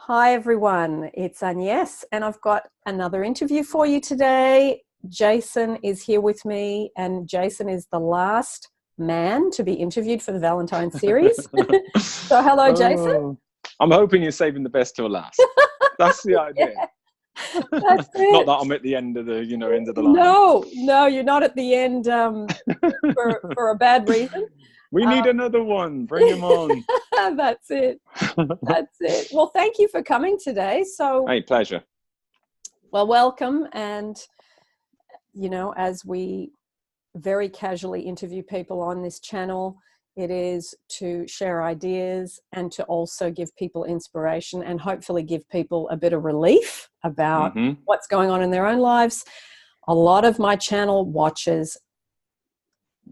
Hi everyone, it's Agnes and I've got another interview for you today. Jason is here with me and Jason is the last man to be interviewed for the Valentine's series. So hello Jason. Oh, I'm hoping you're saving the best till last. That's the idea. Yeah, that's it. Not that I'm at the end of the, end of the line. No, you're not at the end for a bad reason. We need another one. Bring him on. That's it. That's it. Well, thank you for coming today. So, hey, pleasure. Well, welcome. And, as we very casually interview people on this channel, it is to share ideas and to also give people inspiration and hopefully give people a bit of relief about what's going on in their own lives. A lot of my channel watches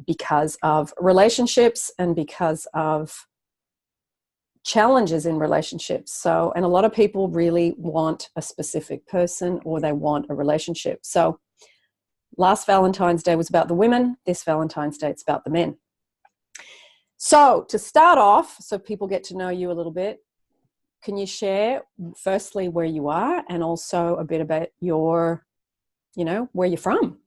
because of relationships and because of challenges in relationships. So, and a lot of people really want a specific person or they want a relationship. So last Valentine's Day was about the women. This Valentine's Day, it's about the men. So to start off, so people get to know you a little bit, can you share firstly where you are and also a bit about your, where you're from?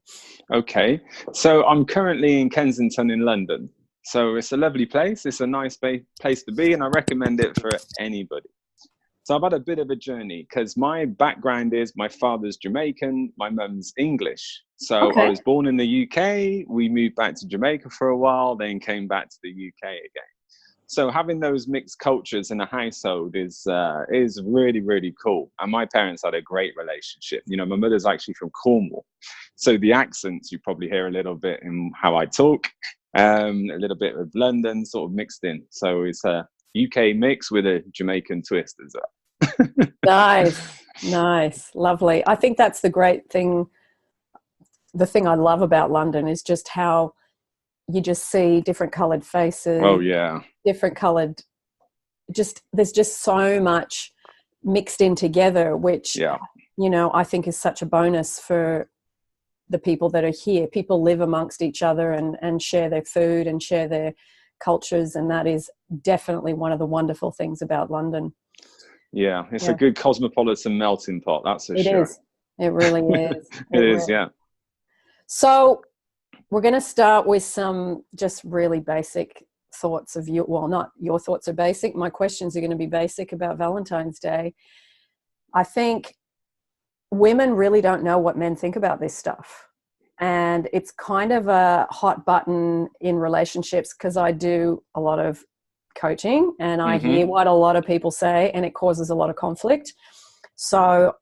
Okay. So I'm currently in Kensington in London. So it's a lovely place. It's a nice place to be, and I recommend it for anybody. So I've had a bit of a journey because my background is my father's Jamaican, my mum's English. So Okay. I was born in the UK. We moved back to Jamaica for a while, then came back to the UK again. So having those mixed cultures in a household is really, really cool. And my parents had a great relationship. My mother's actually from Cornwall. So the accents you probably hear a little bit in how I talk, a little bit of London sort of mixed in. So it's a UK mix with a Jamaican twist as well. Nice, lovely. I think that's the great thing. The thing I love about London is just how you just see different colored faces. Oh yeah. Different colored, there's just so much mixed in together, which, I think is such a bonus for the people that are here. People live amongst each other and share their food and share their cultures. And that is definitely one of the wonderful things about London. Yeah, it's a good cosmopolitan melting pot, that's for sure. It is. It really is. It is, yeah. So we're going to start with some just really basic thoughts of you. Well, not your thoughts are basic. My questions are going to be basic about Valentine's Day. I think women really don't know what men think about this stuff. And it's kind of a hot button in relationships because I do a lot of coaching and I hear what a lot of people say and it causes a lot of conflict. So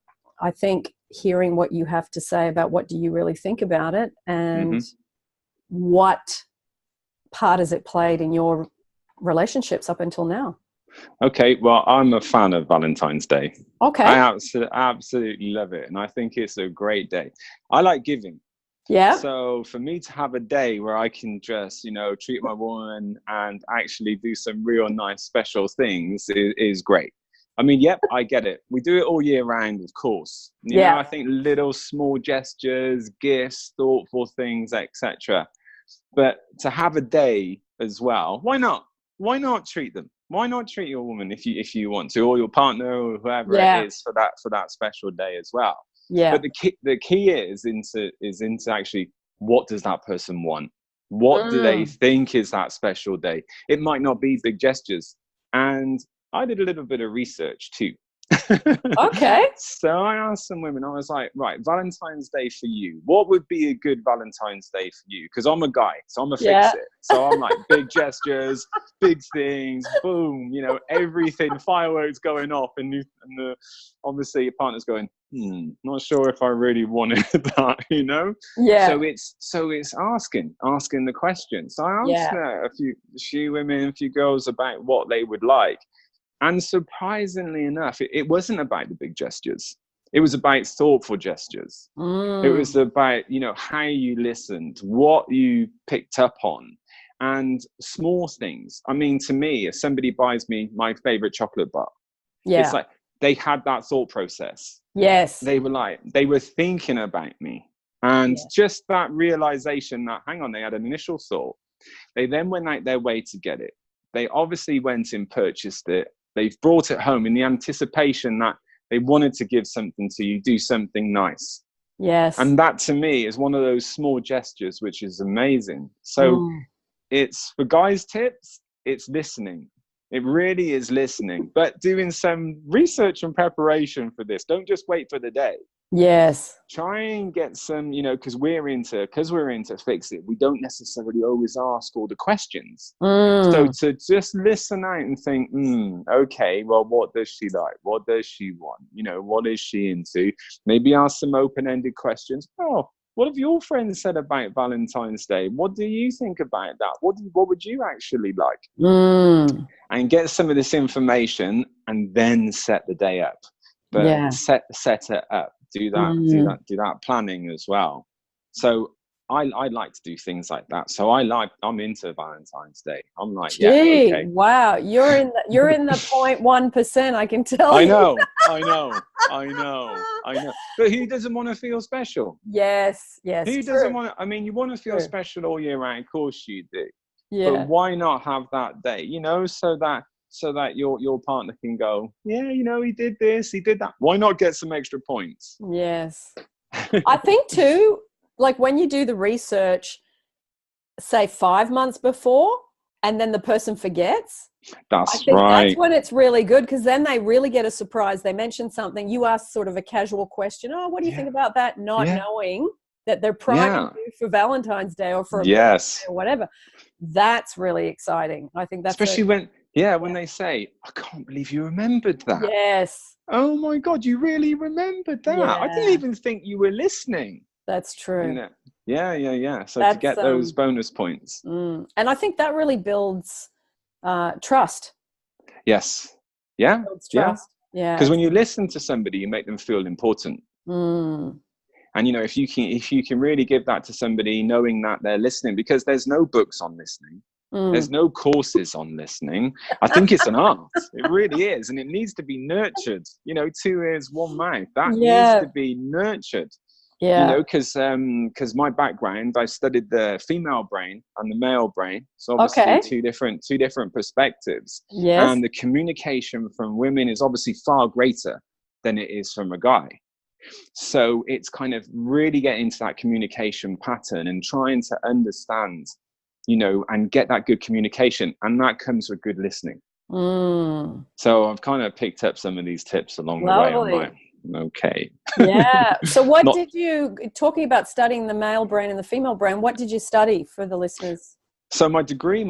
I think hearing what you have to say about what do you really think about it and what part has it played in your relationships up until now? Okay, well, I'm a fan of Valentine's Day. Okay. I absolutely love it. And I think it's a great day. I like giving. Yeah. So for me to have a day where I can just, treat my woman and actually do some real nice special things is great. I mean, yep, I get it. We do it all year round, of course. You know, I think little small gestures, gifts, thoughtful things, etc. But to have a day as well, why not? Why not treat them? Why not treat your woman if you want to, or your partner, or whoever it is for that special day as well? Yeah. But the key is into actually, what does that person want? What do they think is that special day? It might not be big gestures. And I did a little bit of research too. Okay. So I asked some women, I was like, right, Valentine's Day for you. What would be a good Valentine's Day for you? Because I'm a guy, so I'm a fix-it. So I'm like, big gestures, big things, boom, everything, fireworks going off. And obviously your partner's going, not sure if I really wanted that, Yeah. So it's asking the question. So I asked a few women, a few girls about what they would like. And surprisingly enough, it wasn't about the big gestures. It was about thoughtful gestures. It was about, how you listened, what you picked up on, and small things. I mean, to me, if somebody buys me my favorite chocolate bar, it's like they had that thought process. Yes. They were thinking about me. And just that realization that, hang on, they had an initial thought. They then went out their way to get it. They obviously went and purchased it. They've brought it home in the anticipation that they wanted to give something to you, do something nice. Yes. And that to me is one of those small gestures, which is amazing. So it's for guys' tips, it's listening. It really is listening, but doing some research and preparation for this. Don't just wait for the day. Yes. Try and get some, you know, because we're into Fix It, we don't necessarily always ask all the questions. So to just listen out and think, okay, well, what does she like? What does she want? You know, what is she into? Maybe ask some open-ended questions. Oh, what have your friends said about Valentine's Day? What do you think about that? What would you actually like? And get some of this information and then set the day up. But set it up. Do that planning as well. So I like to do things like that. So I'm into Valentine's Day. I'm like, okay. Wow, you're in the 0.1%. I can tell I you. I know. But who doesn't want to feel special? Yes. Who doesn't want to? I mean, you want to feel special all year round. Of course you do. Yeah. But why not have that day? You know, so that your partner can go, yeah, you know, he did this, he did that. Why not get some extra points? Yes. I think too, like when you do the research, say 5 months before, and then the person forgets. That's right. That's when it's really good, because then they really get a surprise. They mention something, you ask sort of a casual question. Oh, what do you think about that? Not knowing that they're priming you for Valentine's Day or for a birthday or whatever. That's really exciting. I think that's especially when they say, I can't believe you remembered that. Yes. Oh my God, you really remembered that. I didn't even think you were listening. That's true. Yeah. So to get those bonus points. And I think that really builds trust. Yes. Yeah. Builds trust. Yeah. Because when you listen to somebody, you make them feel important. And you know, if you can really give that to somebody, knowing that they're listening, because there's no books on listening. There's no courses on listening. I think it's an art. It really is. And it needs to be nurtured. You know, 2 ears, 1 mouth. That needs to be nurtured. Yeah. You know, because my background, I studied the female brain and the male brain. So obviously two different perspectives. Yes. And the communication from women is obviously far greater than it is from a guy. So it's kind of really getting into that communication pattern and trying to understand, you know, and get that good communication. And that comes with good listening. So I've kind of picked up some of these tips along the way. I'm like, okay. Yeah. So what did you, talking about studying the male brain and the female brain, what did you study for the listeners? So my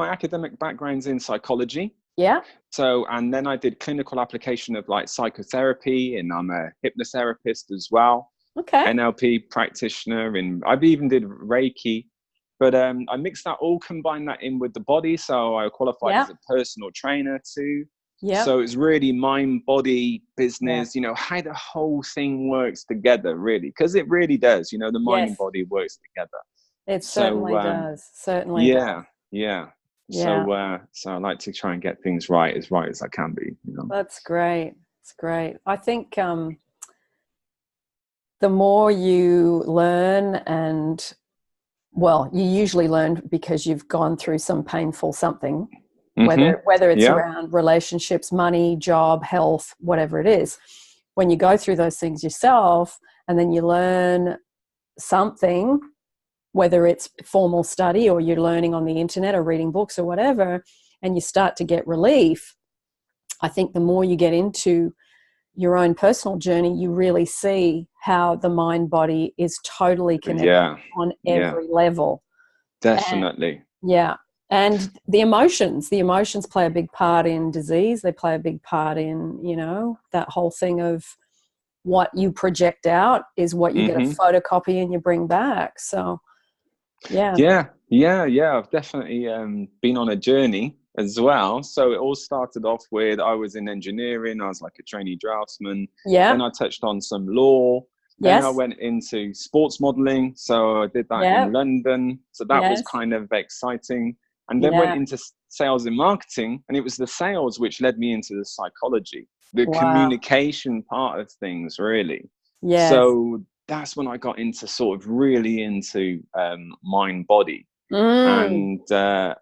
academic background's in psychology. Yeah. So, and then I did clinical application of like psychotherapy, and I'm a hypnotherapist as well. Okay. NLP practitioner, and I even did Reiki. But I mixed that all, combined that in with the body. So I qualified as a personal trainer too. Yeah. So it's really mind, body, business, you know, how the whole thing works together, really. Because it really does, you know, the mind and body works together. It certainly does. Certainly does. Yeah. So I like to try and get things right as I can be, you know. That's great. It's great. I think the more you learn, and well, you usually learn because you've gone through some painful something, whether it's around relationships, money, job, health, whatever it is. When you go through those things yourself, and then you learn something, whether it's formal study or you're learning on the internet or reading books or whatever, and you start to get relief, I think the more you get into your own personal journey, you really see how the mind body is totally connected on every level. Definitely. And the emotions play a big part in disease. They play a big part in, you know, that whole thing of what you project out is what you get a photocopy and you bring back. So yeah, I've definitely been on a journey as well. So it all started off with, I was in engineering, I was like a trainee draftsman. Then I touched on some law. Then I went into sports modeling, so I did that in London. So that was kind of exciting. And then went into sales and marketing, and it was the sales which led me into the psychology, the communication part of things, really. So that's when I got into sort of really into mind body. And that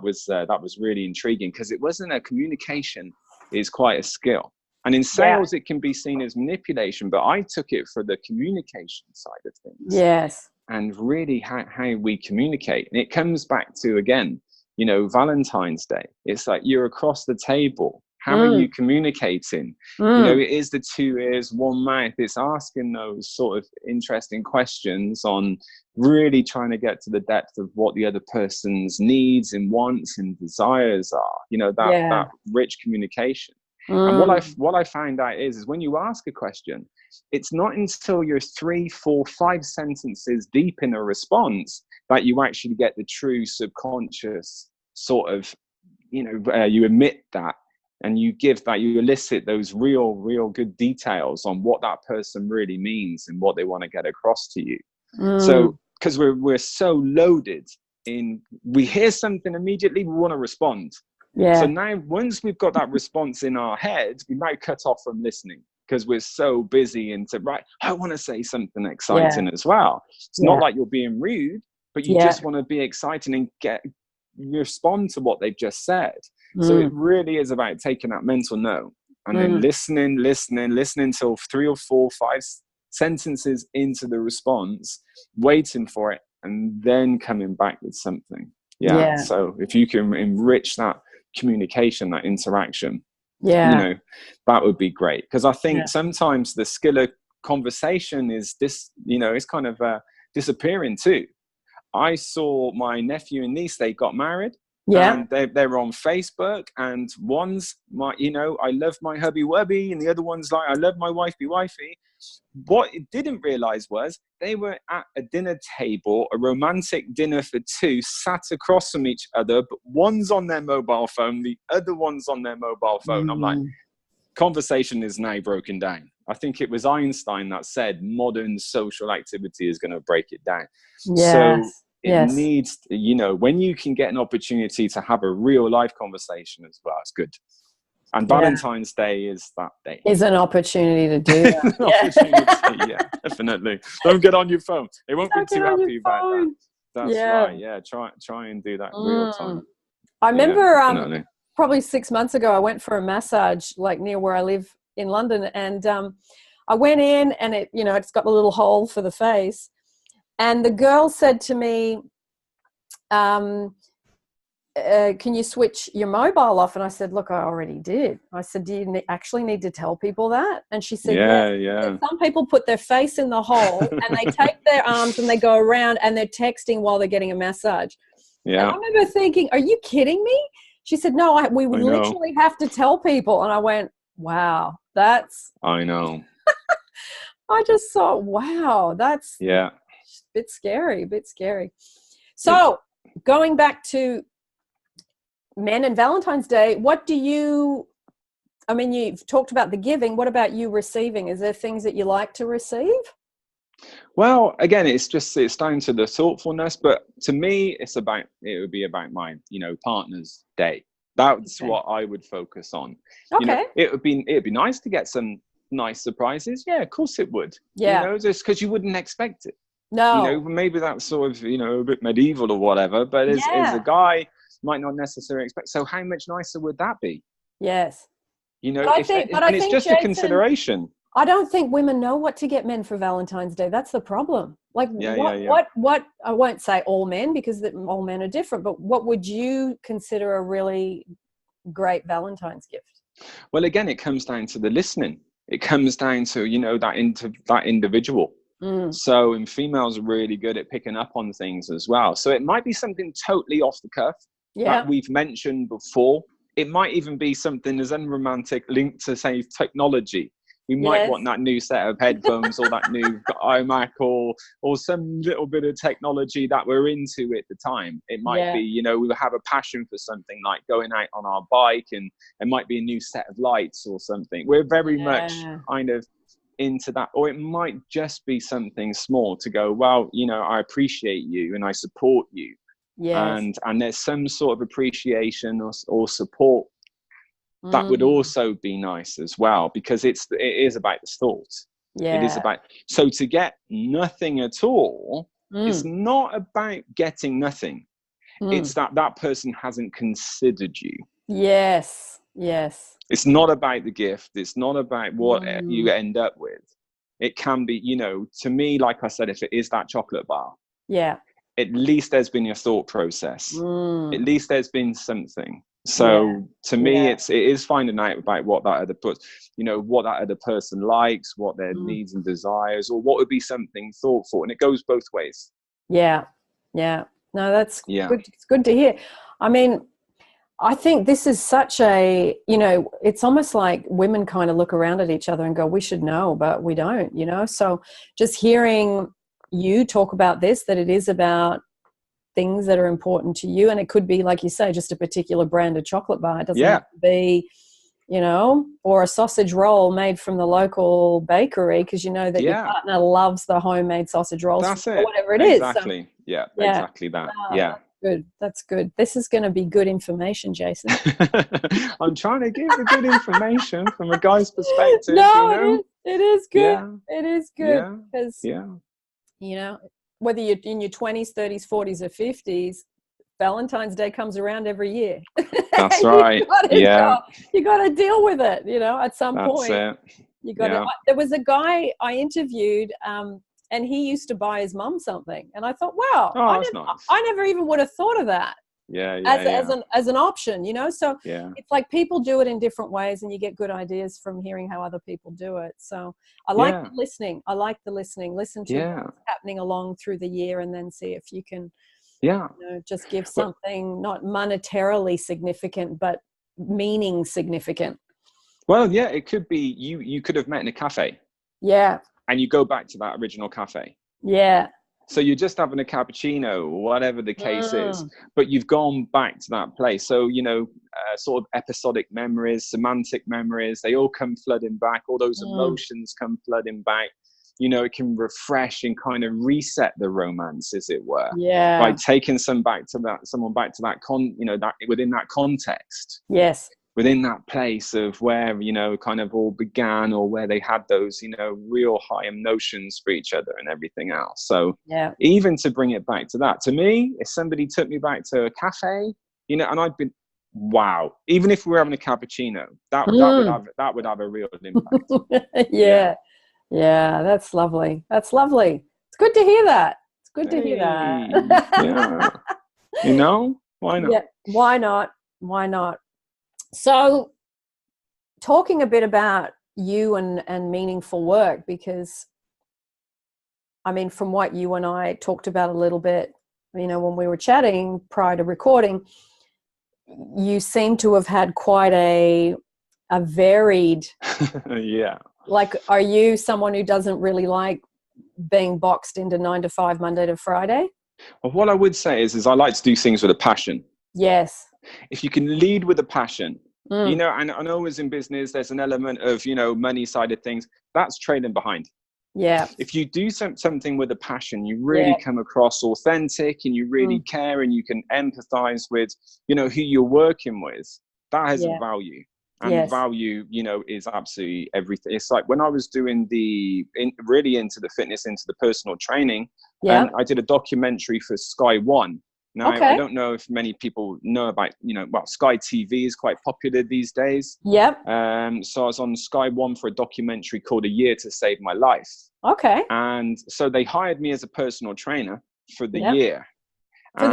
was really intriguing, because it wasn't a communication is quite a skill. And in sales, it can be seen as manipulation, but I took it for the communication side of things. Yes. And really how we communicate. And it comes back to, again, you know, Valentine's Day. It's like you're across the table. How are you communicating? You know, it is the 2 ears, 1 mouth. It's asking those sort of interesting questions on really trying to get to the depth of what the other person's needs and wants and desires are. You know, that rich communication. And what I found out is when you ask a question, it's not until you're 3, 4, 5 sentences deep in a response that you actually get the true subconscious sort of, you know, you emit that, and you give that, you elicit those real good details on what that person really means and what they want to get across to you. So, because we're so loaded in, we hear something immediately, we want to respond. So now, once we've got that response in our head, we might cut off from listening, because we're so busy into, right, I want to say something exciting as well. It's not like you're being rude, but you just want to be exciting and respond to what they've just said. So it really is about taking that mental note and then listening till 3 or 4, 5 sentences into the response, waiting for it, and then coming back with something. So if you can enrich that communication, that interaction, you know, that would be great. Because I think sometimes the skill of conversation is this, you know, it's kind of disappearing too. I saw my nephew and niece, they got married. And they were on Facebook, and one's my, you know, I love my hubby wubby, and the other one's like, I love my wifey wifey. What it didn't realize was they were at a dinner table, a romantic dinner for 2, sat across from each other, but one's on their mobile phone, the other one's on their mobile phone. I'm like, conversation is now broken down. I think it was Einstein that said modern social activity is going to break it down. So it needs, you know, when you can get an opportunity to have a real life conversation as well, it's good. And Valentine's Day is that day. Is an opportunity to do that. Definitely. Don't get on your phone. They won't be too happy about that. That's right. Yeah, try and do that in real time. I remember probably 6 months ago, I went for a massage like near where I live in London, and I went in, and it, you know, it's got the little hole for the face. And the girl said to me, can you switch your mobile off? And I said, look, I already did. I said, do you actually need to tell people that? And she said, yes. Some people put their face in the hole and they take their arms and they go around and they're texting while they're getting a massage. And I remember thinking, are you kidding me? She said, no, we would literally have to tell people. And I went, wow, that's... I know. I just thought, wow, that's... bit scary. So going back to men and Valentine's Day, what do you, I mean, you've talked about the giving. What about you receiving? Is there things that you like to receive? Well, again, it's down to the thoughtfulness, but to me, it would be about my, you know, partner's day. That's what I would focus on. You know, it would be nice to get some nice surprises. Yeah, of course it would. Yeah. You know, just because you wouldn't expect it. No. You know, maybe that's sort of, you know, a bit medieval or whatever, but as a guy, might not necessarily expect. So how much nicer would that be? Yes. You know, it's just Jason, a consideration. I don't think women know what to get men for Valentine's Day. That's the problem. Like, what, I won't say all men, because all men are different, but what would you consider a really great Valentine's gift? Well, again, it comes down to the listening. It comes down to, you know, that individual. So, and females are really good at picking up on things as well. So it might be something totally off the cuff that we've mentioned before. It might even be something as unromantic linked to, say, technology. We might want that new set of headphones or that new iMac or some little bit of technology that we're into at the time. It might be, you know, we have a passion for something like going out on our bike, and it might be a new set of lights or something. We're very much kind of into that. Or it might just be something small to go, well, you know, I appreciate you and I support you. And there's some sort of appreciation or support that would also be nice as well, because it is about the thought. It is about, so to get nothing at all, It's not about getting nothing. It's that person hasn't considered you. Yes. Yes. It's not about the gift. It's not about what you end up with. It can be, you know, to me, like I said, if it is that chocolate bar, at least there's been your thought process. At least there's been something. So to me, it is finding out about what that other what that other person likes, what their needs and desires, or what would be something thoughtful. And it goes both ways. Yeah. Yeah. No, that's good. It's good to hear. I mean, I think this is such a, you know, it's almost like women kind of look around at each other and go, we should know, but we don't, you know? So just hearing you talk about this, that it is about things that are important to you. And it could be, like you say, just a particular brand of chocolate bar. It doesn't have to be, you know, or a sausage roll made from the local bakery because you know that your partner loves the homemade sausage rolls. That's or it. whatever it is. Exactly. So, exactly that. Good. That's good. This is going to be good information, Jason. I'm trying to give the good information from a guy's perspective. No, you know? it is good. Yeah. It is good because, you know, whether you're in your 20s, 30s, 40s, or 50s, Valentine's Day comes around every year. That's right. You got to deal with it, you know, at some point. That's it. You got to. There was a guy I interviewed, and he used to buy his mum something, and I thought, wow, I never even would have thought of that. As an option, you know. So it's like people do it in different ways, and you get good ideas from hearing how other people do it. So I like the listening. Listen to what's happening along through the year, and then see if you can, you know, just give something not monetarily significant, but meaning significant. Well, it could be you could have met in a cafe. And you go back to that original cafe. So you're just having a cappuccino or whatever the case is, but you've gone back to that place. So, you know, sort of episodic memories, semantic memories, they all come flooding back. All those emotions come flooding back. You know, it can refresh and kind of reset the romance, as it were. By taking someone back to that that within that context. Within that place of where, you know, kind of all began, or where they had those, you know, real high emotions for each other and everything else. So even to bring it back to that, to me, if somebody took me back to a cafe, you know, and I'd been, wow, even if we were having a cappuccino, that would have a real impact. Yeah, that's lovely. That's lovely. It's good to hear that. It's good to hear that. You know, why not? Why not? Why not? So talking a bit about you and meaningful work, because I mean, from what you and I talked about a little bit, you know, when we were chatting prior to recording, you seem to have had quite a varied like, are you someone who doesn't really like being boxed into 9 to 5 Monday to Friday? Well, what I would say is I like to do things with a passion. If you can lead with a passion, you know, and I know as in business, there's an element of, you know, money side of things. That's trailing behind. If you do something with a passion, you really come across authentic, and you really care, and you can empathize with, you know, who you're working with. That has a value. And value, you know, is absolutely everything. It's like when I was doing really into the fitness, into the personal training, and I did a documentary for Sky One. Now, I don't know if many people know about, you know, well, Sky TV is quite popular these days. So I was on Sky One for a documentary called A Year to Save My Life. And so they hired me as a personal trainer for the year. For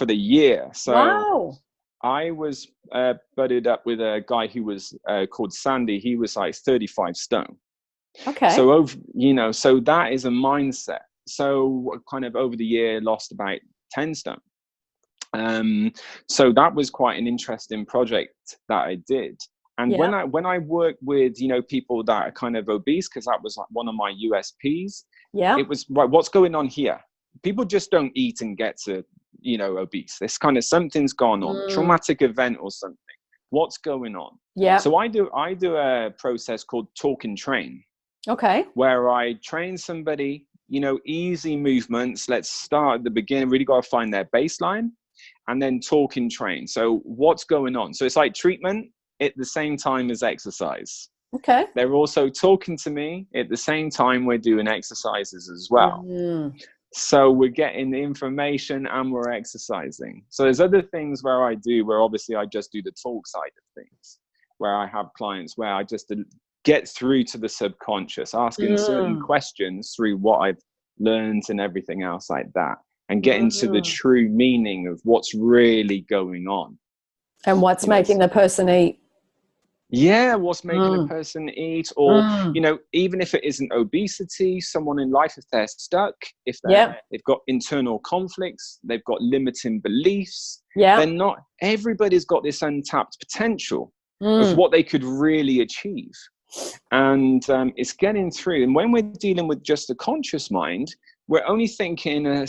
the year. So I was budded up with a guy who was called Sandy. He was like 35 stone. So, you know, so that is a mindset. So kind of over the year, lost about 10 stone. So that was quite an interesting project that I did. And when I work with, you know, people that are kind of obese, because that was like one of my USPs, it was, right, what's going on here? People just don't eat and get to, you know, obese. This kind of something's gone on, traumatic event or something. What's going on? So I do a process called talk and train. Where I train somebody, you know, easy movements. Let's start at the beginning. Really got to find their baseline, and then talk and train. So what's going on? So it's like treatment at the same time as exercise. They're also talking to me at the same time we're doing exercises as well. So we're getting the information and we're exercising. So there's other things where obviously I just do the talk side of things, where I have clients where I just get through to the subconscious, asking certain questions through what I've learned and everything else like that, and get into the true meaning of what's really going on. And what's making the person eat. Yeah, what's making a person eat, or even if it isn't obesity, someone in life, if they're stuck, if they've got internal conflicts, they've got limiting beliefs, they're not. Everybody's got this untapped potential of what they could really achieve, and it's getting through. And when we're dealing with just the conscious mind, we're only thinking a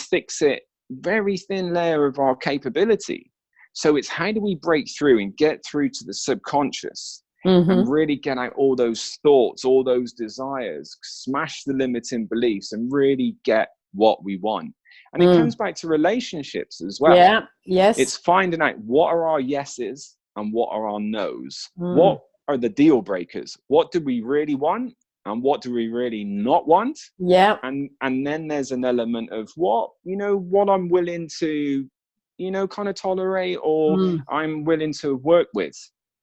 very thin layer of our capability. So it's how do we break through and get through to the subconscious? And really get out all those thoughts, all those desires, smash the limiting beliefs, and really get what we want. And it comes back to relationships as well. Yeah, yes. It's finding out what are our yeses and what are our nos. What are the deal breakers? What do we really want and what do we really not want? Yeah. And then there's an element of what I'm willing to, kind of tolerate, or I'm willing to work with.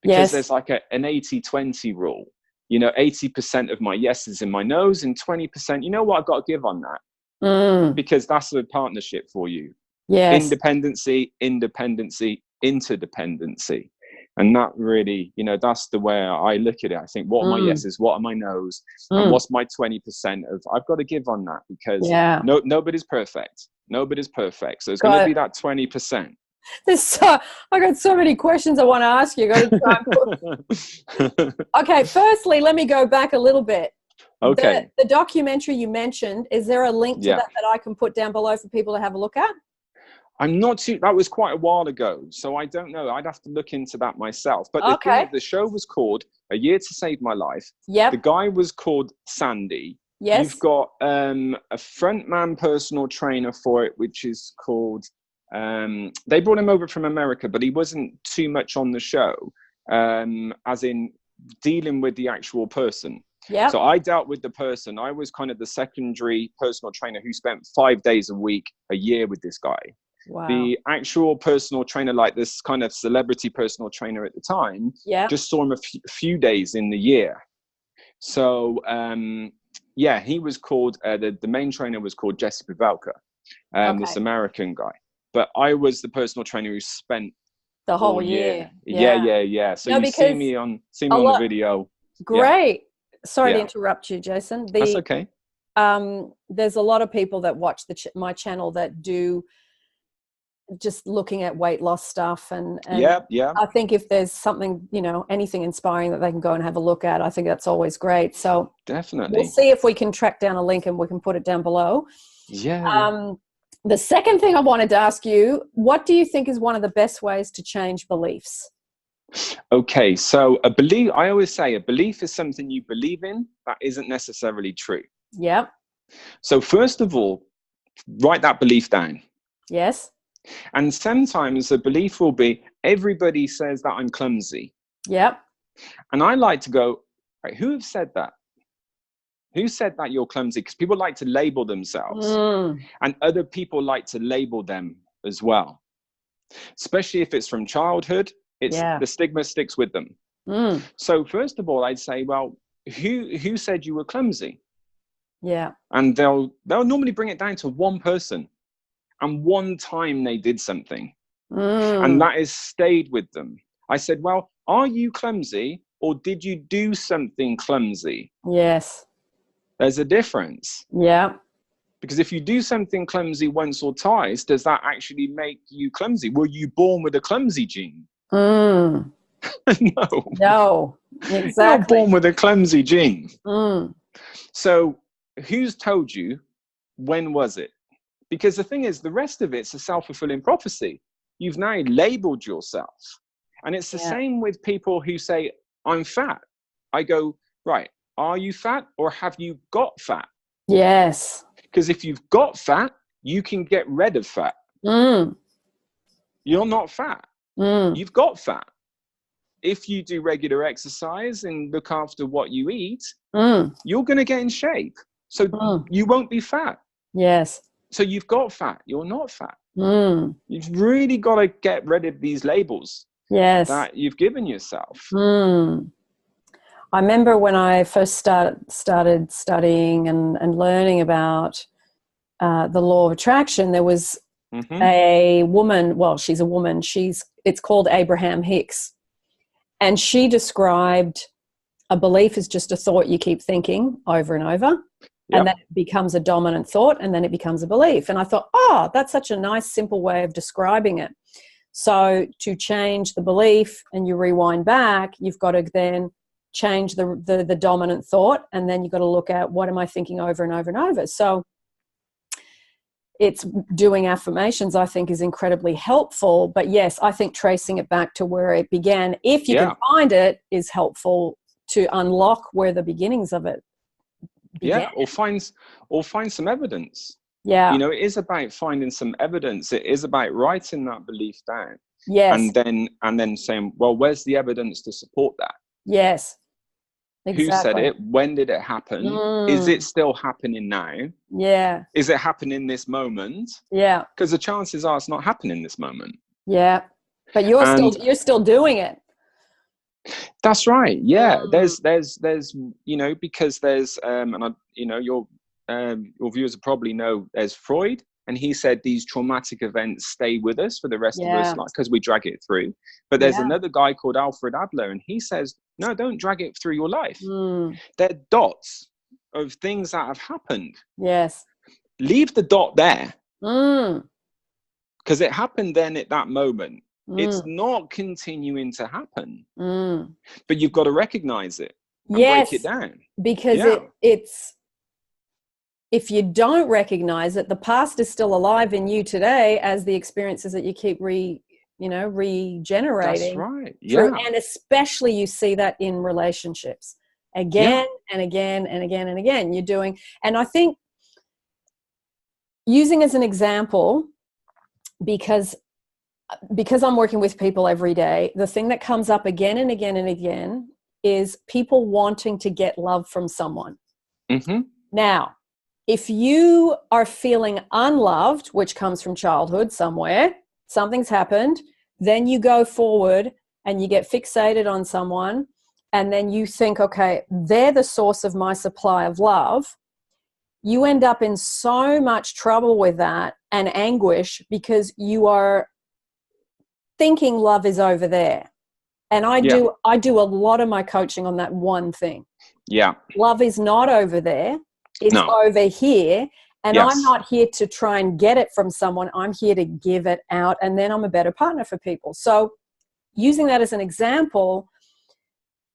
Because there's like an 80-20 rule. 80% of my yeses in my no's and 20%, you know what, I've got to give on that. Because that's a partnership for you. Yes. Independency, interdependency. And that really, that's the way I look at it. I think, what are my yeses? What are my no's? And what's my 20% of, I've got to give on that, because nobody's perfect. Nobody's perfect. So it's going to be that 20%. I got so many questions I want to ask you. Okay, firstly, let me go back a little bit. Okay. The documentary you mentioned, is there a link to that I can put down below for people to have a look at? That was quite a while ago, so I don't know. I'd have to look into that myself. But the show was called A Year to Save My Life. Yep. The guy was called Sandy. Yes. You've got a frontman personal trainer for it, which is called... they brought him over from America, but he wasn't too much on the show, as in dealing with the actual person. Yeah. So I dealt with the person. I was kind of the secondary personal trainer who spent 5 days a week, a year with this guy. Wow. The actual personal trainer, like this kind of celebrity personal trainer at the time, just saw him a few days in the year. So, he was called, the main trainer was called Jesse Pavelka, this American guy. But I was the personal trainer who spent the whole year. Yeah. So you see me on the video. Great. Sorry to interrupt you, Jason. That's okay. There's a lot of people that watch my channel that do just looking at weight loss stuff, and I think if there's something, anything inspiring that they can go and have a look at, I think that's always great. So definitely, we'll see if we can track down a link and we can put it down below. The second thing I wanted to ask you, what do you think is one of the best ways to change beliefs? Okay, so I always say a belief is something you believe in that isn't necessarily true. Yeah. So first of all, write that belief down. Yes. And sometimes a belief will be, everybody says that I'm clumsy. Yep. And I like to go, right, who have said that? Who said that you're clumsy? Because people like to label themselves, and other people like to label them as well. Especially if it's from childhood, the stigma sticks with them. So first of all, I'd say, well, who said you were clumsy? Yeah. And they'll normally bring it down to one person, and one time they did something, and that has stayed with them. I said, well, are you clumsy, or did you do something clumsy? Yes. There's a difference. Yeah. Because if you do something clumsy once or twice, does that actually make you clumsy? Were you born with a clumsy gene? No. No, exactly. You're not born with a clumsy gene. So who's told you? When was it? Because the thing is, the rest of it's a self-fulfilling prophecy. You've now labeled yourself. And it's the same with people who say, I'm fat. I go, right. Are you fat, or have you got fat? Yes. Because if you've got fat, you can get rid of fat. You're not fat. You've got fat. If you do regular exercise and look after what you eat, you're going to get in shape. So you won't be fat. Yes. So you've got fat, you're not fat. Mm. You've really got to get rid of these labels Yes. that you've given yourself. Mm. I remember when I first started studying and learning about the law of attraction, there was a woman, well, she's a woman, it's called Abraham Hicks. And she described a belief as just a thought you keep thinking over and over. Yep. And then it becomes a dominant thought, and then it becomes a belief. And I thought, oh, that's such a nice, simple way of describing it. So to change the belief and you rewind back, you've got to then change the dominant thought, and then you've got to look at what am I thinking over and over and over. So it's doing affirmations, I think, is incredibly helpful. But yes, I think tracing it back to where it began, if you can find it, is helpful to unlock where the beginnings of it began. Yeah, or find some evidence. Yeah. You know, it is about finding some evidence. It is about writing that belief down. Yes. And then saying, well, where's the evidence to support that? Yes. Exactly. Who said it? When did it happen? Is it still happening now? Yeah. Is it happening this moment? Yeah. Because the chances are it's not happening this moment. Yeah. But you're still doing it. That's right. Yeah. There's you know, because there's and I, you know, your viewers probably know there's Freud, and he said these traumatic events stay with us for the rest of us, like, because we drag it through. But there's another guy called Alfred Adler, and he says, no, don't drag it through your life. They're dots of things that have happened. Yes. Leave the dot there. Because it happened then at that moment. It's not continuing to happen. But you've got to recognize it and break it down. Because it's, if you don't recognize it, the past is still alive in you today as the experiences that you keep regenerating. That's right. Yeah. And especially you see that in relationships again and again and again and again. You're doing, and I think using as an example, because I'm working with people every day, the thing that comes up again and again and again is people wanting to get love from someone. Now, if you are feeling unloved, which comes from childhood somewhere, something's happened, then you go forward and you get fixated on someone, and then you think, okay, they're the source of my supply of love. You end up in so much trouble with that and anguish because you are thinking love is over there. And I do a lot of my coaching on that one thing. Yeah. Love is not over there. It's over here. And I'm not here to try and get it from someone. I'm here to give it out. And then I'm a better partner for people. So using that as an example,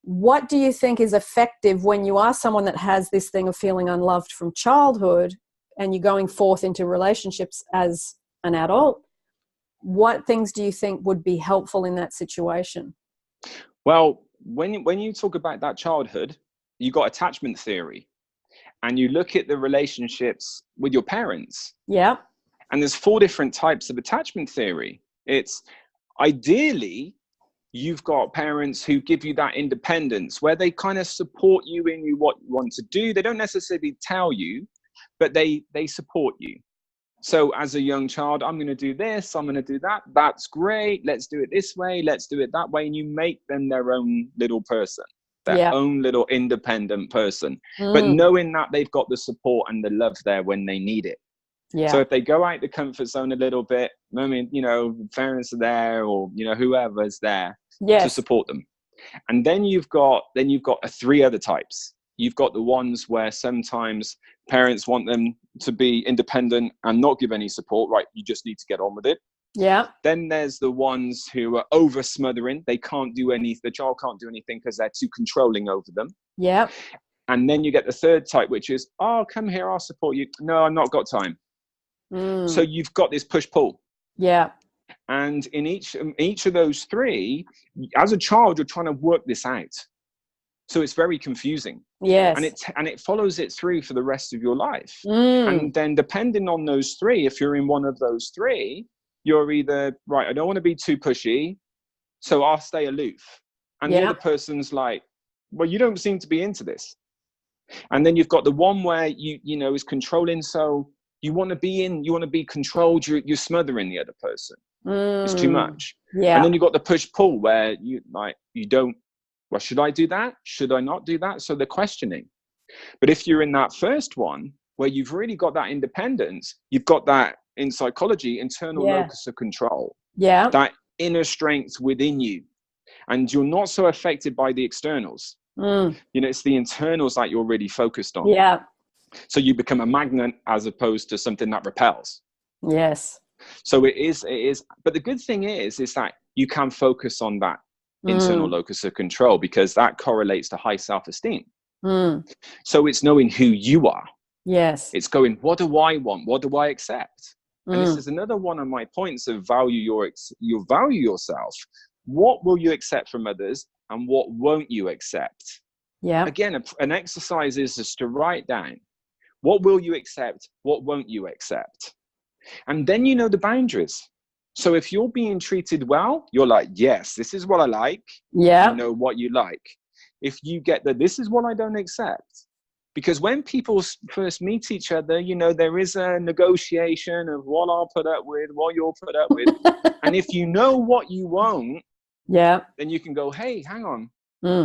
what do you think is effective when you are someone that has this thing of feeling unloved from childhood and you're going forth into relationships as an adult? What things do you think would be helpful in that situation? Well, when you talk about that childhood, you got attachment theory, and you look at the relationships with your parents. Yeah. And there's 4 different types of attachment theory. It's ideally, you've got parents who give you that independence where they kind of support you in what you want to do. They don't necessarily tell you, but they support you. So as a young child, I'm going to do this, I'm going to do that. That's great. Let's do it this way. Let's do it that way. And you make them their own little person, their own little independent person. But knowing that they've got the support and the love there when they need it. Yeah. So if they go out the comfort zone a little bit, I mean, you know, parents are there, or, you know, whoever's there to support them. And then you've got 3 other types. You've got the ones where sometimes parents want them to be independent and not give any support. Right, you just need to get on with it. Yeah. Then there's the ones who are over smothering. They can't do anything. The child can't do anything because they're too controlling over them. Yeah. And then you get the 3rd type, which is, oh, come here, I'll support you. No, I've not got time. So you've got this push-pull. Yeah. And in each of those 3, as a child, you're trying to work this out. So it's very confusing. Yes. And it follows it through for the rest of your life. And then depending on those 3, if you're in one of those 3, you're either, right, I don't want to be too pushy, so I'll stay aloof. And the other person's like, well, you don't seem to be into this. And then you've got the one where you know is controlling, so You want to be controlled. You're smothering the other person. It's too much. Yeah. And then you've got the push-pull where you don't, well, should I do that? Should I not do that? So they're questioning. But if you're in that first one where you've really got that independence, you've got that, in psychology, internal locus of control. Yeah. That inner strength within you. And you're not so affected by the externals. It's the internals that you're really focused on. Yeah. So you become a magnet as opposed to something that repels. Yes. So it is. But the good thing is that you can focus on that internal locus of control, because that correlates to high self-esteem. So it's knowing who you are. Yes. It's going, what do I want? What do I accept? And this is another one of my points of value yourself. What will you accept from others, and what won't you accept? Yeah. Again, an exercise is just to write down, what will you accept? What won't you accept? And then you know the boundaries. So if you're being treated well, you're like, yes, this is what I like. Yeah. You know what you like. If you get this is what I don't accept. Because when people first meet each other, there is a negotiation of what I'll put up with, what you'll put up with. And if you know what you won't, then you can go, hey, hang on.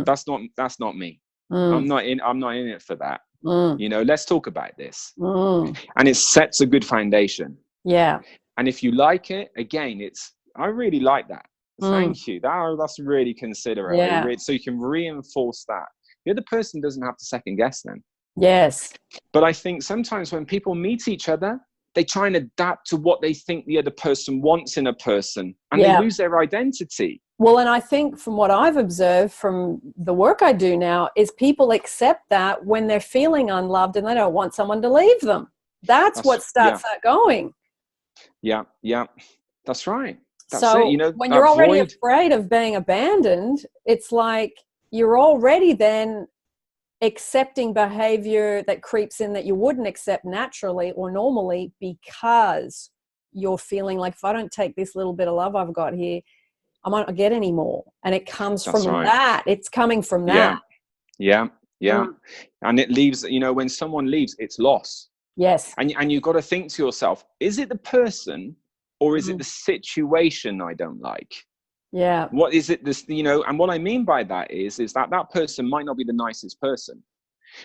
That's not me. I'm not in it for that. Let's talk about this. And it sets a good foundation. Yeah. And if you like it, again, I really like that. Thank you. That's really considerate. Yeah. So you can reinforce that. The other person doesn't have to second guess them. Yes. But I think sometimes when people meet each other, they try and adapt to what they think the other person wants in a person, and they lose their identity. Well, and I think from what I've observed from the work I do now is people accept that when they're feeling unloved and they don't want someone to leave them. That's what starts that going. Yeah. That's right. That's so it. When you're already afraid of being abandoned, it's like you're already then accepting behavior that creeps in that you wouldn't accept naturally or normally, because you're feeling like, if I don't take this little bit of love I've got here, I might not get any more. And it comes from that. It's coming from that. Yeah. And it leaves, when someone leaves, it's loss. Yes. And you've got to think to yourself, is it the person or is it the situation I don't like? Yeah. What is it? And what I mean by that is that person might not be the nicest person,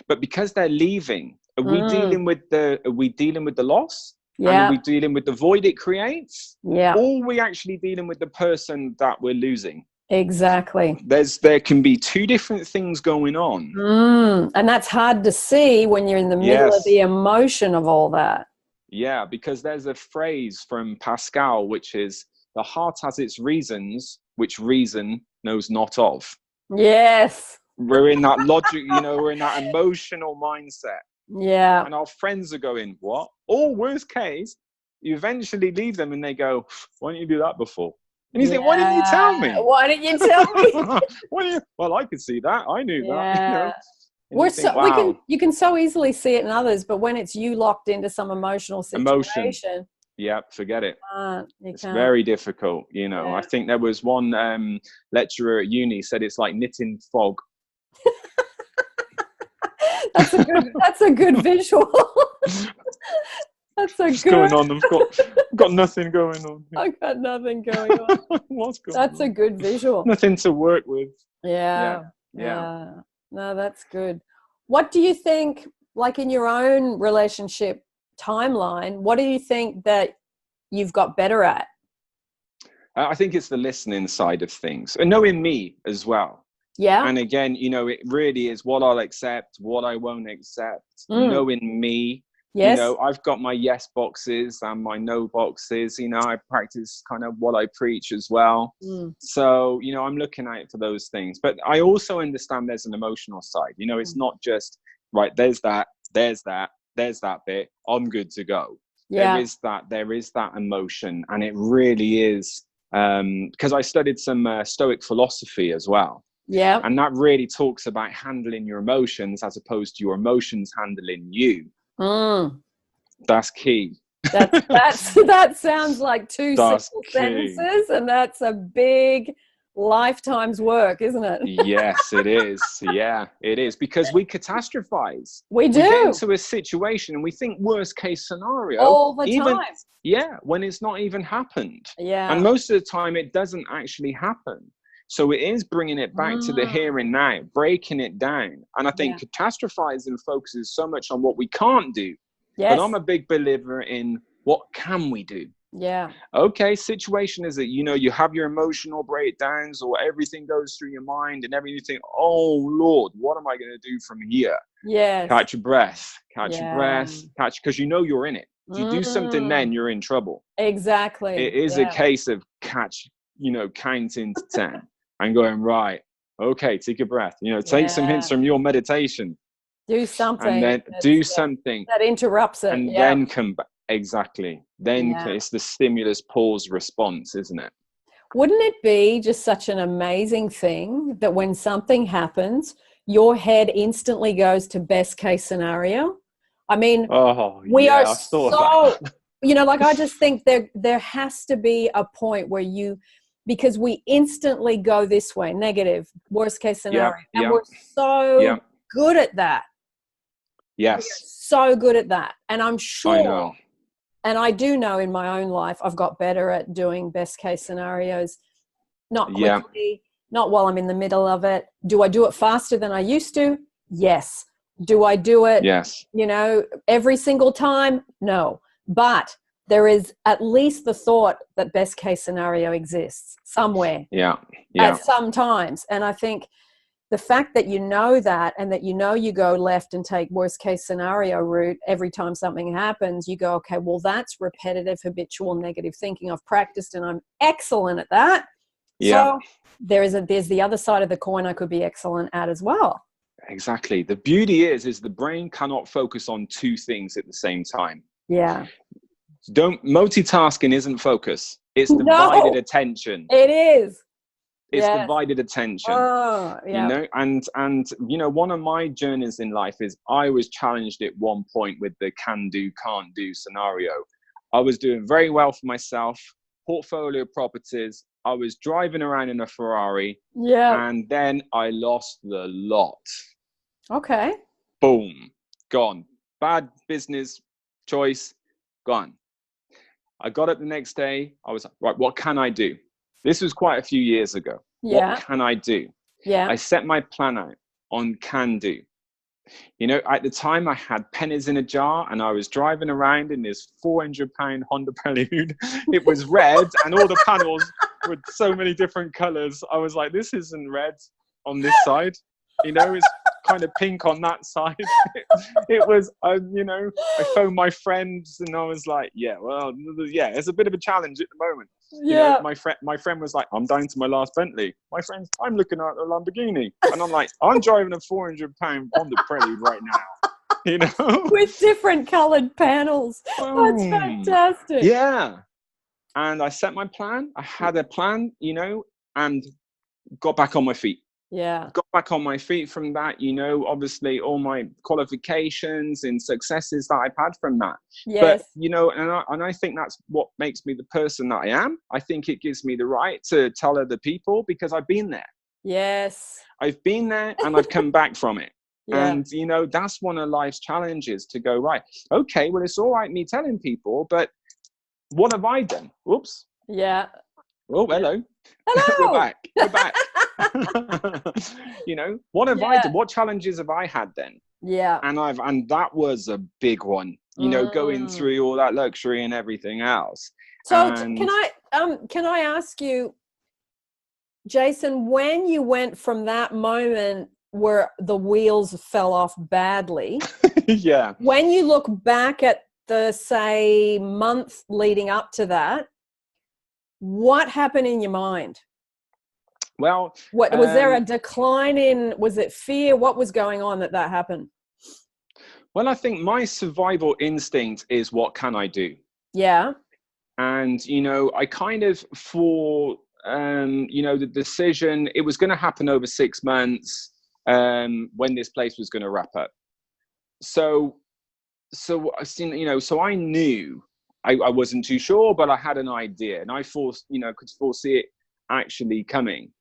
but because they're leaving, are we dealing with the loss? Yeah. And are we dealing with the void it creates? Yeah. Or are we actually dealing with the person that we're losing? Exactly. There can be two different things going on. And that's hard to see when you're in the middle of the emotion of all that. Yeah, because there's a phrase from Pascal, which is, the heart has its reasons, which reason knows not of. Yes. We're in that logic, we're in that emotional mindset. Yeah. And our friends are going, what? Or worst case, you eventually leave them and they go, why didn't you do that before? And you think, why didn't you tell me? Why didn't you tell me? Well, I could see that. I knew that. You can so easily see it in others, but when it's you locked into some emotional situation. Yeah, forget it. It's very difficult, Yeah. I think there was one lecturer at uni said it's like knitting fog. That's a good visual. That's a What's good. going on? I've got nothing going on. I've got nothing going on. What's going That's on? a good visual. Nothing to work with. Yeah. No, that's good. What do you think, like in your own relationship timeline, what do you think that you've got better at? I think it's the listening side of things and knowing me as well. Yeah. And again, it really is what I'll accept, what I won't accept, knowing me. Yes. I've got my yes boxes and my no boxes. I practice kind of what I preach as well. So, I'm looking out for those things. But I also understand there's an emotional side. It's not just, right, there's that bit, I'm good to go. Yeah. There is that emotion. And it really is, because I studied some Stoic philosophy as well. Yeah. And that really talks about handling your emotions as opposed to your emotions handling you. That's key. That sounds like two simple sentences, and that's a big lifetime's work, isn't it? Yes, it is. Yeah, it is, because we catastrophize. We do. We get into a situation and we think worst case scenario all the even time. Yeah, when it's not even happened. Yeah. And most of the time it doesn't actually happen. So it is bringing it back to the here and now, breaking it down. And I think catastrophizing focuses so much on what we can't do. Yes. But I'm a big believer in what can we do. Yeah. Okay, situation is that, you know, you have your emotional breakdowns or everything goes through your mind and everything. You think, oh Lord, what am I going to do from here? Yes. Catch your breath, because you know you're in it. If you do something, then you're in trouble. Exactly. It is a case of counting to 10 and going, right, okay, take a breath, take some hints from your meditation. Do something. And then do something that interrupts it. And then come back. Exactly. Then it's the stimulus pause response, isn't it? Wouldn't it be just such an amazing thing that when something happens, your head instantly goes to best case scenario? I mean, we are so, like I just think there has to be a point where because we instantly go this way, negative, worst case scenario. And we're so good at that. Yes. So good at that. And I'm sure, I know. And I do know in my own life, I've got better at doing best case scenarios, not quickly, not while I'm in the middle of it. Do I do it faster than I used to? Yes. Do I do it, every single time? No. But there is at least the thought that best case scenario exists somewhere. At some times. And I think the fact that you know that, and that you go left and take worst case scenario route every time something happens, you go, okay, well, that's repetitive, habitual, negative thinking. I've practiced and I'm excellent at that. So there's the other side of the coin I could be excellent at as well. Exactly. The beauty is the brain cannot focus on two things at the same time. Yeah. Multitasking isn't focus. It's divided attention. It is. It's divided attention. And one of my journeys in life is I was challenged at one point with the can do, can't do scenario. I was doing very well for myself, portfolio properties. I was driving around in a Ferrari. And then I lost the lot. Okay. Boom. Gone. Bad business choice. Gone. I got up the next day. I was like, right, what can I do? This was quite a few years ago. What can I do? I set my plan out on can do. At the time I had pennies in a jar and I was driving around in this 400-pound Honda Prelude. It was red and all the panels were so many different colors. I was like, this isn't red on this side. It's kind of pink on that side. It was, I phoned my friends and I was like, it's a bit of a challenge at the moment. My friend was like, I'm down to my last Bentley. My friend's, I'm looking at a Lamborghini. And I'm like, I'm driving a 400-pound Honda Prelude right now. With different colored panels. That's fantastic. Yeah. And I set my plan. I had a plan, and got back on my feet. Got back on my feet from that, obviously all my qualifications and successes that I've had from that. But, and I think that's what makes me the person that I am. I think it gives me the right to tell other people because I've been there. Yes. I've been there and I've come back from it. And, that's one of life's challenges to go, right, okay, well, it's all right me telling people, but what have I done? Oops. Yeah. Oh, hello. Hello. We're back. What have I done? What challenges have I had then? Yeah. And that was a big one, going through all that luxury and everything else. So can I ask you, Jason, when you went from that moment where the wheels fell off badly, when you look back at the, say, month leading up to that, what happened in your mind? Well, what was there a decline in? Was it fear? What was going on that happened? Well, I think my survival instinct is what can I do? Yeah. And I kind of the decision. It was going to happen over 6 months when this place was going to wrap up. So I knew. I wasn't too sure, but I had an idea, and I could foresee it actually coming.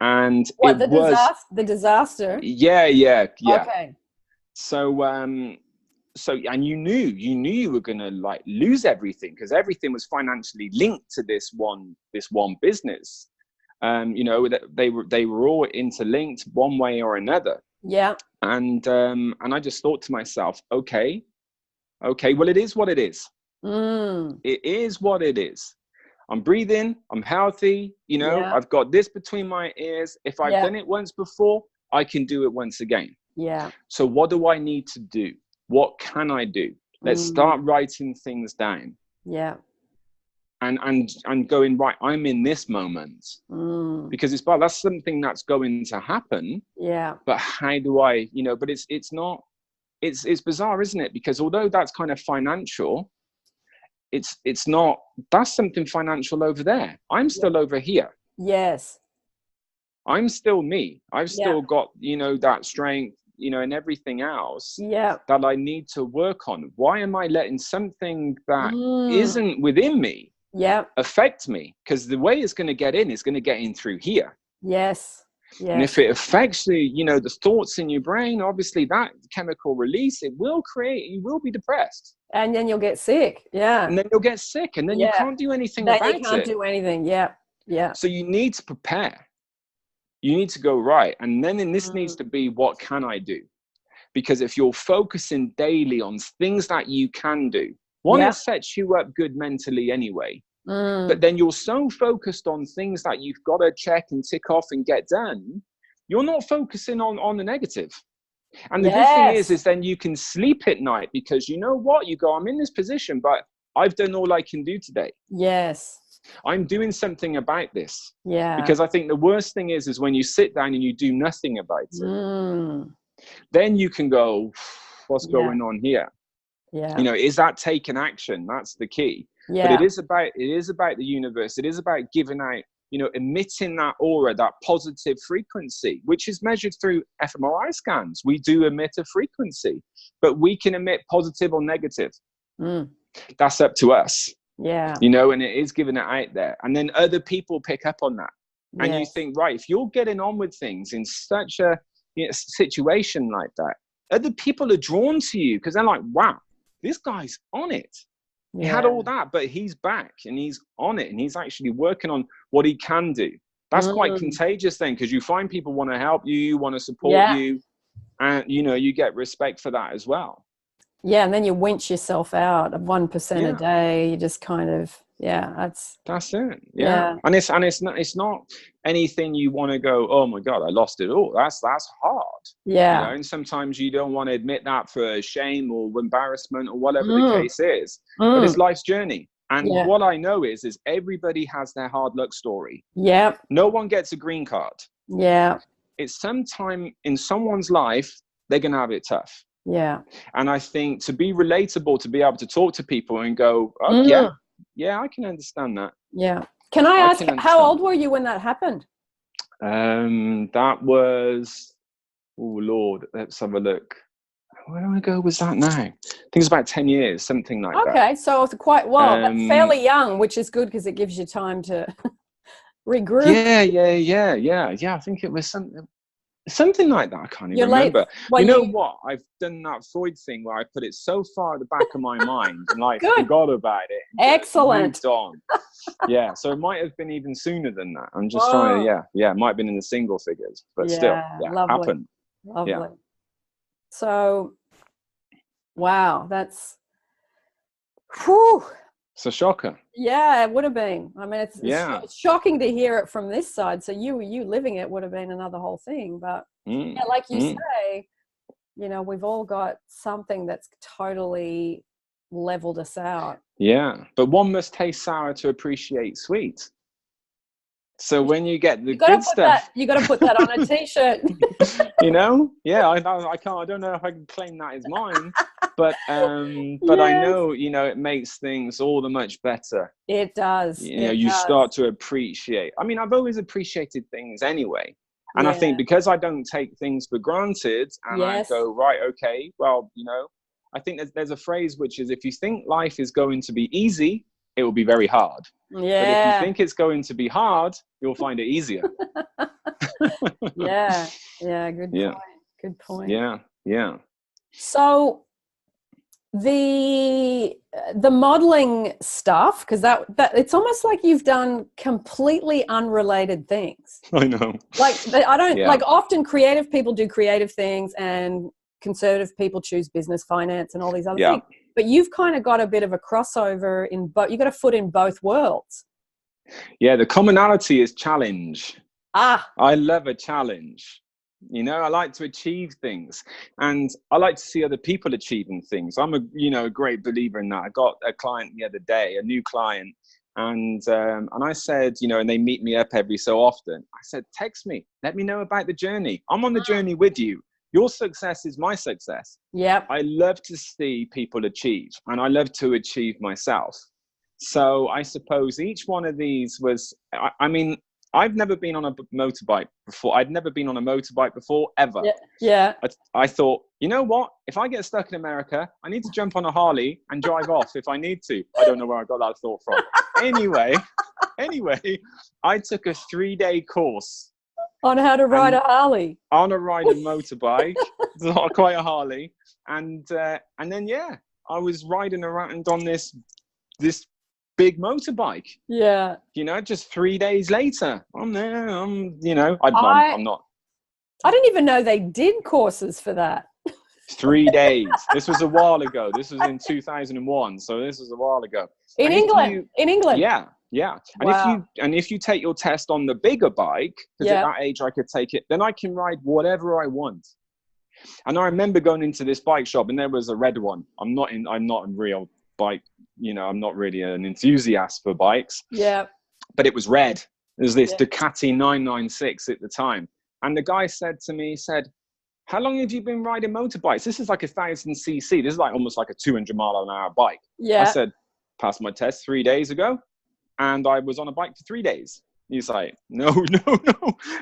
And what, it was the disaster? yeah. Okay. So and you knew you were gonna like lose everything, because everything was financially linked to this one business. You know, that they were all interlinked one way or another. Yeah. And I just thought to myself, okay, well, it is what it is. It is what it is. I'm breathing, I'm healthy, you know, Yeah. I've got this between my ears. If I've done it once before, I can do it once again. Yeah. So what do I need to do? What can I do? Let's start writing things down. Yeah. And going, right, I'm in this moment. Because that's something that's going to happen. Yeah. But how do I, you know, but it's bizarre, isn't it? Because although that's kind of financial, it's not, that's something financial over there. I'm still over here. Yes. I'm still me. I've still got, you know, that strength, you know, and everything else that I need to work on. Why am I letting something that isn't within me affect me? Because the way it's going to get in is going to get in through here. Yes. Yes. And if it affects the, you know, the thoughts in your brain, obviously that chemical release, it will create, you will be depressed. And then you'll get sick. Yeah. And then you'll get sick, and then you can't do anything about it. You can't do anything. Yeah. Yeah. So you need to prepare. You need to go, right. And then this needs to be, what can I do? Because if you're focusing daily on things that you can do, one, it sets you up good mentally anyway. But then you're so focused on things that you've got to check and tick off and get done, you're not focusing on the negative. And the good thing is then you can sleep at night, because you know what? You go, I'm in this position, but I've done all I can do today. Yes. I'm doing something about this. Yeah. Because I think the worst thing is when you sit down and you do nothing about it. Then you can go, what's going on here? Yeah. You know, is that taking action? That's the key. Yeah. But it is about the universe. It is about giving out, you know, emitting that aura, that positive frequency, which is measured through fMRI scans. We do emit a frequency, but we can emit positive or negative. That's up to us. Yeah. You know, and it is giving it out there. And then other people pick up on that. And you think, right, if you're getting on with things in such a situation like that, other people are drawn to you because they're like, wow, this guy's on it. He had all that, but he's back and he's on it, and he's actually working on what he can do. That's quite contagious then, because you find people want to help you, want to support you, and you know, you get respect for that as well. Yeah, and then you winch yourself out of 1% a day. You just kind of that's it. Yeah. And it's not anything you want to go, oh my God, I lost it all. That's hard. Yeah. You know, and sometimes you don't want to admit that for shame or embarrassment or whatever the case is. But it's life's journey. And what I know is everybody has their hard luck story. Yeah. No one gets a green card. Yeah. It's sometime in someone's life, they're going to have it tough. Yeah. And I think to be relatable, to be able to talk to people and go, oh, yeah, I can understand that. Yeah. Can I ask, how old were you when that happened? That was, oh Lord, let's have a look. Where do I go with that now? I think it's about 10 years, something like that. Okay, so it's quite but fairly young, which is good because it gives you time to regroup. Yeah. I think it was something like that. I can't even remember. You know what? I've done that Freud thing where I put it so far at the back of my mind and like forgot about it. Excellent. Moved on. Yeah. So it might have been even sooner than that. I'm just trying to, it might have been in the single figures, but still, happened. Lovely. Yeah. So, wow, that's, whew. It's a shocker. Yeah, it would have been. I mean, it's shocking to hear it from this side. So you living it would have been another whole thing. But like you say, you know, we've all got something that's totally leveled us out. Yeah, but one must taste sour to appreciate sweet. So when you get the good stuff, you got to put that on a T-shirt. You know, I can't. I don't know if I can claim that as mine, but I know, you know, it makes things all the much better. It does. You know, you start to appreciate. I mean, I've always appreciated things anyway, and I think because I don't take things for granted, and I go, right, okay, well, you know, I think there's a phrase which is, if you think life is going to be easy, it will be very hard. Yeah. But if you think it's going to be hard, you'll find it easier. Yeah. Good Yeah. point. Good point. Yeah. So the modeling stuff, because that it's almost like you've done completely unrelated things. I know. Like I don't Yeah. like, often creative people do creative things and conservative people choose business, finance, and all these other things. But you've kind of got a bit of a crossover in both. You got a foot in both worlds. Yeah. The commonality is challenge. I love a challenge. You know, I like to achieve things, and I like to see other people achieving things. I'm a great believer in that. I got a client the other day, a new client, and I said, and they meet me up every so often. I said, text me, let me know about the journey. I'm on the journey with you. Your success is my success. Yep. I love to see people achieve, and I love to achieve myself. So I suppose each one of these was, I mean, I've never been on a motorbike before. I'd never been on a motorbike before, ever. Yeah. I thought, you know what? If I get stuck in America, I need to jump on a Harley and drive off if I need to. I don't know where I got that thought from. Anyway, I took a 3-day course. On how to ride a Harley. On a riding motorbike. It's not quite a Harley. And then, I was riding around on this big motorbike. Yeah. Just 3 days later, I'm there. I'm not. I didn't even know they did courses for that. 3 days. This was a while ago. This was in 2001. So this was a while ago. In England. Yeah. Wow. And if you take your test on the bigger bike, because at that age I could take it, then I can ride whatever I want. And I remember going into this bike shop, and there was a red one. I'm not a real bike. I'm not really an enthusiast for bikes. Yeah. But it was red. There's this Ducati 996 at the time. And the guy said to me, how long have you been riding motorbikes? This is like 1,000cc. This is like almost like a 200-mile-an-hour bike. Yeah. I said, passed my test 3 days ago, and I was on a bike for 3 days. He's like, no,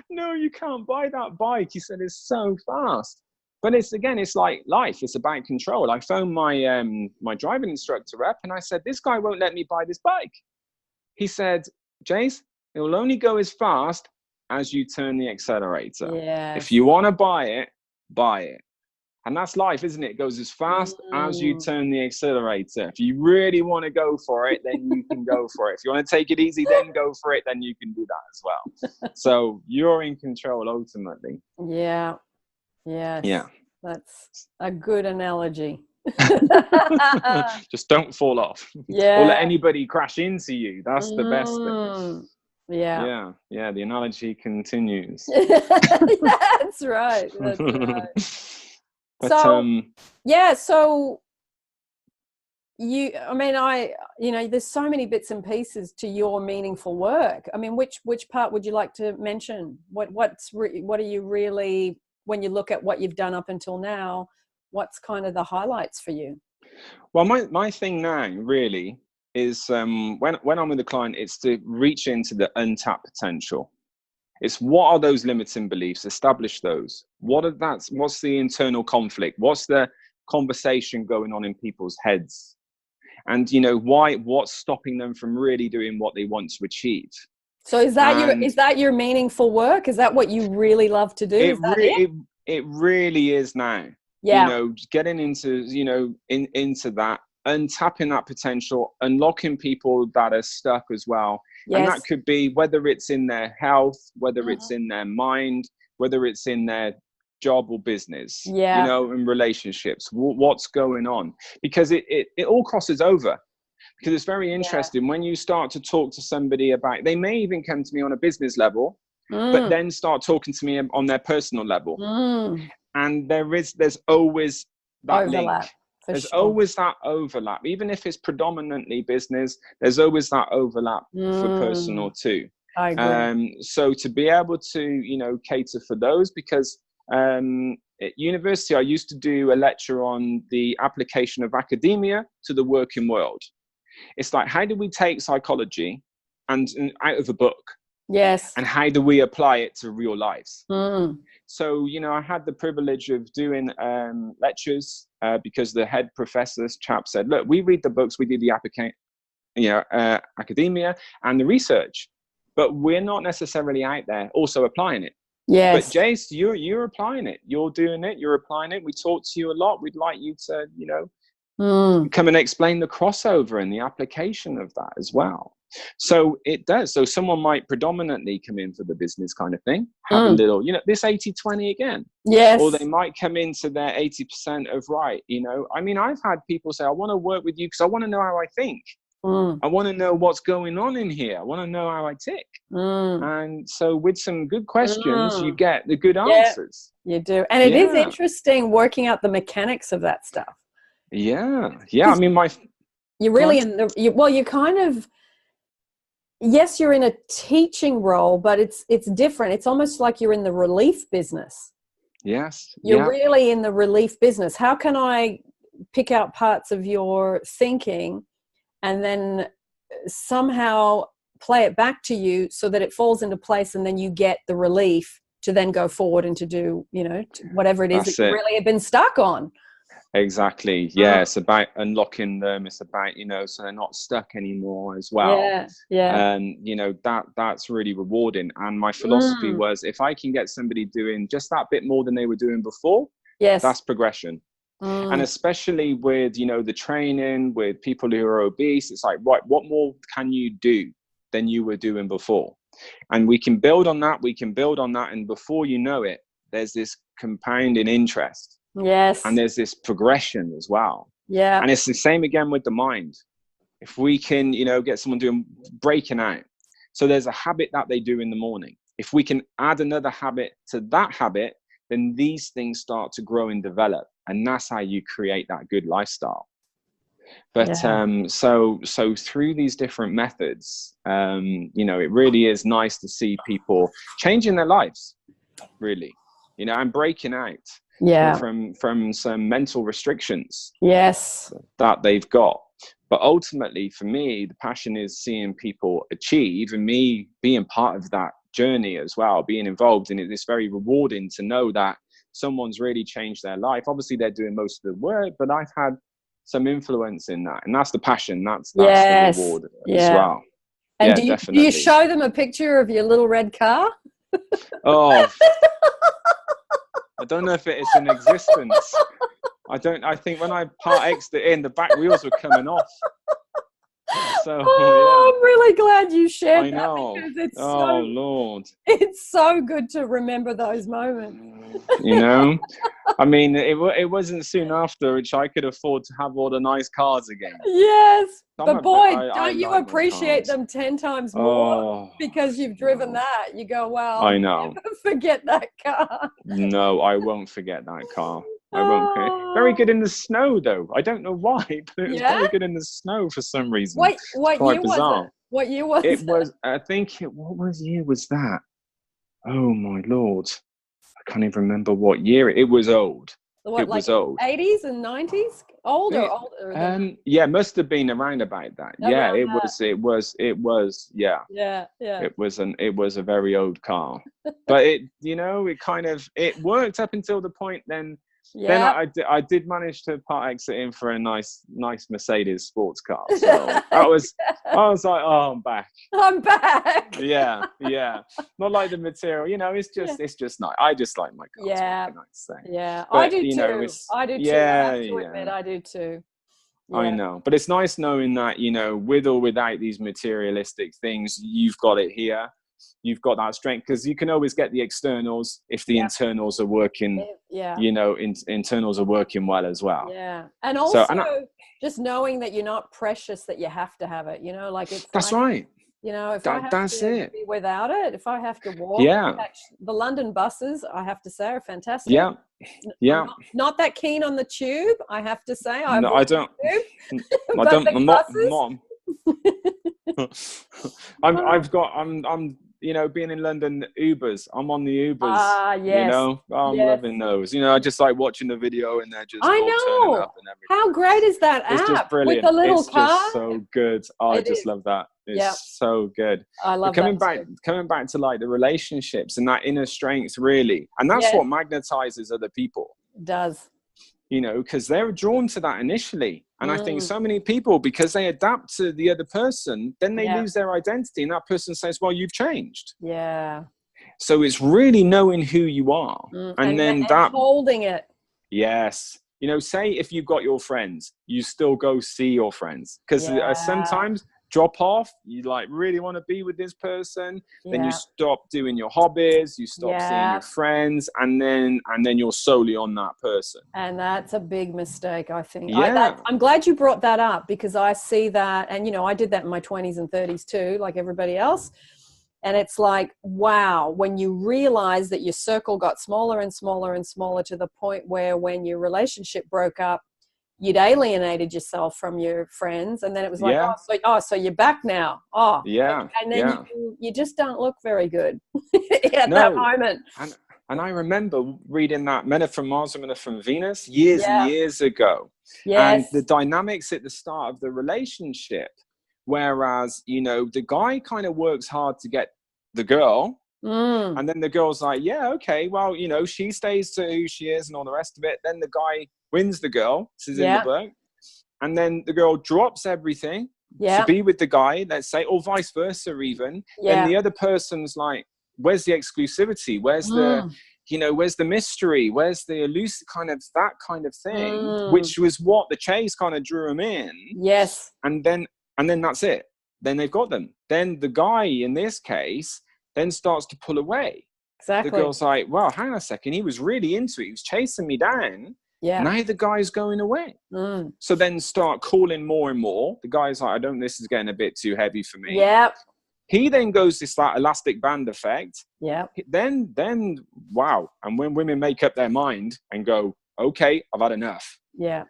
you can't buy that bike. He said, it's so fast. But it's like life. It's about control. I phoned my my driving instructor up, and I said, this guy won't let me buy this bike. He said, Jace, it will only go as fast as you turn the accelerator. Yes. If you want to buy it, buy it. And that's life, isn't it? It goes as fast as you turn the accelerator. If you really want to go for it, then you can go for it. If you want to take it easy, then go for it. Then you can do that as well. So you're in control ultimately. Yeah. Yes. Yeah. That's a good analogy. Just don't fall off. Yeah. Or let anybody crash into you. That's the best thing. Yeah. Yeah. The analogy continues. That's right. That's right. But, so there's so many bits and pieces to your meaningful work. I mean, which part would you like to mention? What are you really, when you look at what you've done up until now, what's kind of the highlights for you? Well, my thing now really is when I'm with a client, it's to reach into the untapped potential. It's what are those limiting beliefs? Establish those. What's the internal conflict? What's the conversation going on in people's heads? And what's stopping them from really doing what they want to achieve? So is that your meaningful work? Is that what you really love to do? It really is now. Yeah. Getting into into that, untapping that potential, unlocking people that are stuck as well. Yes. And that could be whether it's in their health, whether it's in their mind, whether it's in their job or business, in relationships, what's going on, because it all crosses over. Because it's very interesting when you start to talk to somebody about, they may even come to me on a business level, but then start talking to me on their personal level. And there's always that overlap, link. There's always that overlap. Even if it's predominantly business, there's always that overlap for personal too. I agree. So to be able to, cater for those, because at university, I used to do a lecture on the application of academia to the working world. It's like, how do we take psychology and out of a book? Yes. And how do we apply it to real lives? So, I had the privilege of doing lectures because the head professor's chap said, look, we read the books, we do the academia and the research, but we're not necessarily out there also applying it. Yes. But Jace, you're applying it. You're doing it. You're applying it. We talk to you a lot. We'd like you to, come and explain the crossover and the application of that as well. So it does. So someone might predominantly come in for the business kind of thing, have a little, this 80-20 again. Yes. Or they might come into their 80% of I mean, I've had people say, I want to work with you because I want to know how I think. I want to know what's going on in here. I want to know how I tick. And so with some good questions, you get the good answers. You do. And it is interesting working out the mechanics of that stuff. Yeah. I mean, you're really you're kind of, yes, you're in a teaching role, but it's different. It's almost like you're in the relief business. Yes. You're really in the relief business. How can I pick out parts of your thinking and then somehow play it back to you so that it falls into place, and then you get the relief to then go forward and to do, whatever it is that you really have been stuck on. Exactly. Yeah. It's about unlocking them. It's about, so they're not stuck anymore as well. And, that's really rewarding. And my philosophy was, if I can get somebody doing just that bit more than they were doing before, that's progression. And especially with, the training with people who are obese, it's like, right, what more can you do than you were doing before? And we can build on that. And before you know it, there's this compounding interest. Yes. And there's this progression as well. Yeah. And it's the same again with the mind. If we can, get someone breaking out. So there's a habit that they do in the morning. If we can add another habit to that habit, then these things start to grow and develop. And that's how you create that good lifestyle. But so through these different methods, it really is nice to see people changing their lives, really, and breaking out. From some mental restrictions that they've got. But ultimately for me, the passion is seeing people achieve, and me being part of that journey as well, being involved in it. It's very rewarding to know that someone's really changed their life. Obviously they're doing most of the work, but I've had some influence in that, and that's the passion. That's the reward as well. And do you show them a picture of your little red car? I don't know if it is in existence. I think when I part X'd it in, the back wheels were coming off. So I'm really glad you shared that. I know. Because it's Lord. It's so good to remember those moments. I mean, it wasn't soon after which I could afford to have all the nice cars again. Yes. But boy, don't you appreciate them 10 times more because you've driven that. You go, well, I know. Never forget that car. No, I won't forget that car. I won't forget. Very good in the snow, though. I don't know why, but it was very good in the snow for some reason. What year was it? What year was it? It was, I think, what year was that? Oh, my Lord. I can't even remember what year. It was old. It was old. 80s and 90s? Older. Yeah, must have been around about that. It was. It was a very old car. But it worked up until the point then. Then I did manage to part exit in for a nice Mercedes sports car. So I was like, I'm back. Yeah. Not like the material, it's just nice. I just like my cars. Yeah. Nice thing. Yeah. But, I do too. I do too. I have to admit, I do too. Yeah. I know. But it's nice knowing that, with or without these materialistic things, you've got it here. You've got that strength, because you can always get the externals if the internals are working. Internals are working well as well. Yeah, and also just knowing that you're not precious, that you have to have it. That's right. If I have to be without it, if I have to walk, the London buses, I have to say, are fantastic. Yeah. I'm not that keen on the tube, I have to say. I don't. I'm being in London, Ubers. I'm on the Ubers. Yes. I'm loving those. I just like watching the video, and they're just all turning up and everything. How great is that app? It's just brilliant. With the little car? Just so good. I just love that. It's so good. I love coming back to like the relationships and that inner strength, really. And that's what magnetizes other people. It does. Because they're drawn to that initially. And I think so many people, because they adapt to the other person, then they lose their identity. And that person says, well, you've changed. Yeah. So it's really knowing who you are. And then that holding it. Yes. You know, say if you've got your friends, you still go see your friends. Because sometimes drop off, you like really want to be with this person, then you stop doing your hobbies, you stop seeing your friends, and then you're solely on that person. And that's a big mistake, I think. Yeah. I'm glad you brought that up, because I see that, and you know, I did that in my 20s and 30s too, like everybody else. And it's like, wow, when you realize that your circle got smaller and smaller and smaller, to the point where when your relationship broke up, you'd alienated yourself from your friends. And then it was like, so you're back now. And then you just don't look very good at that moment. And I remember reading that Men Are From Mars, Women Are From Venus years and years ago. And the dynamics at the start of the relationship, whereas, you know, the guy kind of works hard to get the girl, and then the girl's like, yeah, okay, well, you know, she stays to who she is and all the rest of it. Then the guy wins the girl, this is in the book, and then the girl drops everything to be with the guy, let's say, or vice versa even. Then the other person's like, where's the exclusivity? Where's the, you know, where's the mystery? Where's the elusive kind of, that kind of thing, which was what the chase kind of drew him in. Yes. And then that's it. Then they've got them. Then the guy in this case then starts to pull away. Exactly. The girl's like, well, hang on a second. He was really into it. He was chasing me down. Yeah. Now the guy's going away. So then start calling more and more. The guy's like, this is getting a bit too heavy for me. Yeah. He then goes this like elastic band effect. Yeah. Then wow. And when women make up their mind and go, okay, I've had enough. Yeah.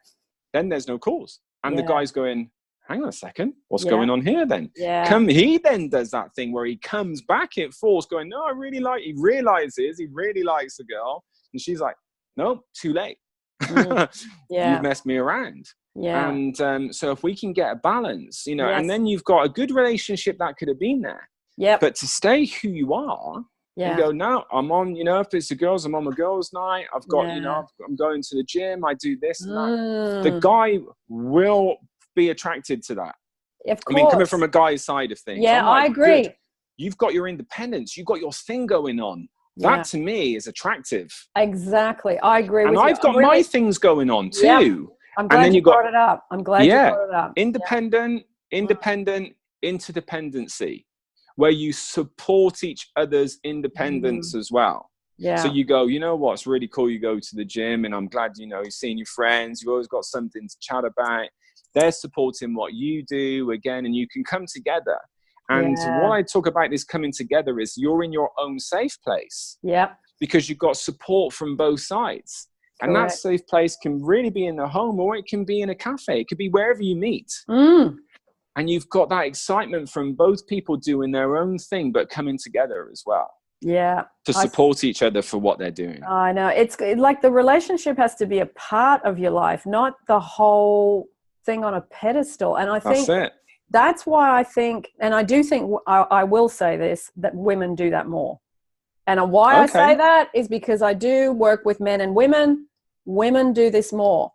Then there's no calls. And the guy's going, hang on a second, what's going on here then? Yeah. He then does that thing where he comes back at force going, no, he realizes he really likes the girl. And she's like, no, too late. You've messed me around. Yeah. And so if we can get a balance, you know, and then you've got a good relationship that could have been there. Yeah. But to stay who you are, and go, no, I'm on, you know, if it's the girls, I'm on my girls' night. I've got, you know, I'm going to the gym. I do this and that. The guy will be attracted to that. Of course. I mean, coming from a guy's side of things. Yeah, like, I agree. Good. You've got your independence. You've got your thing going on. That to me is attractive. Exactly. I agree with you. And I've got my things going on too. Yeah. I'm glad you brought it up. I'm glad you brought it up. Independent, interdependency, where you support each other's independence as well. Yeah. So you go, you know what, it's really cool. You go to the gym and I'm glad, you know, you're seeing your friends. You've always got something to chat about. They're supporting what you do again, and you can come together. And what I talk about this coming together is you're in your own safe place. Yeah. Because you've got support from both sides. And that safe place can really be in the home, or it can be in a cafe. It could be wherever you meet. And you've got that excitement from both people doing their own thing, but coming together as well. Yeah. To support each other for what they're doing. I know. It's like the relationship has to be a part of your life, not the whole thing on a pedestal. And I think that's why I think, and I do think, I will say this, that women do that more. And why I say that is because I do work with men and women. Women do this more.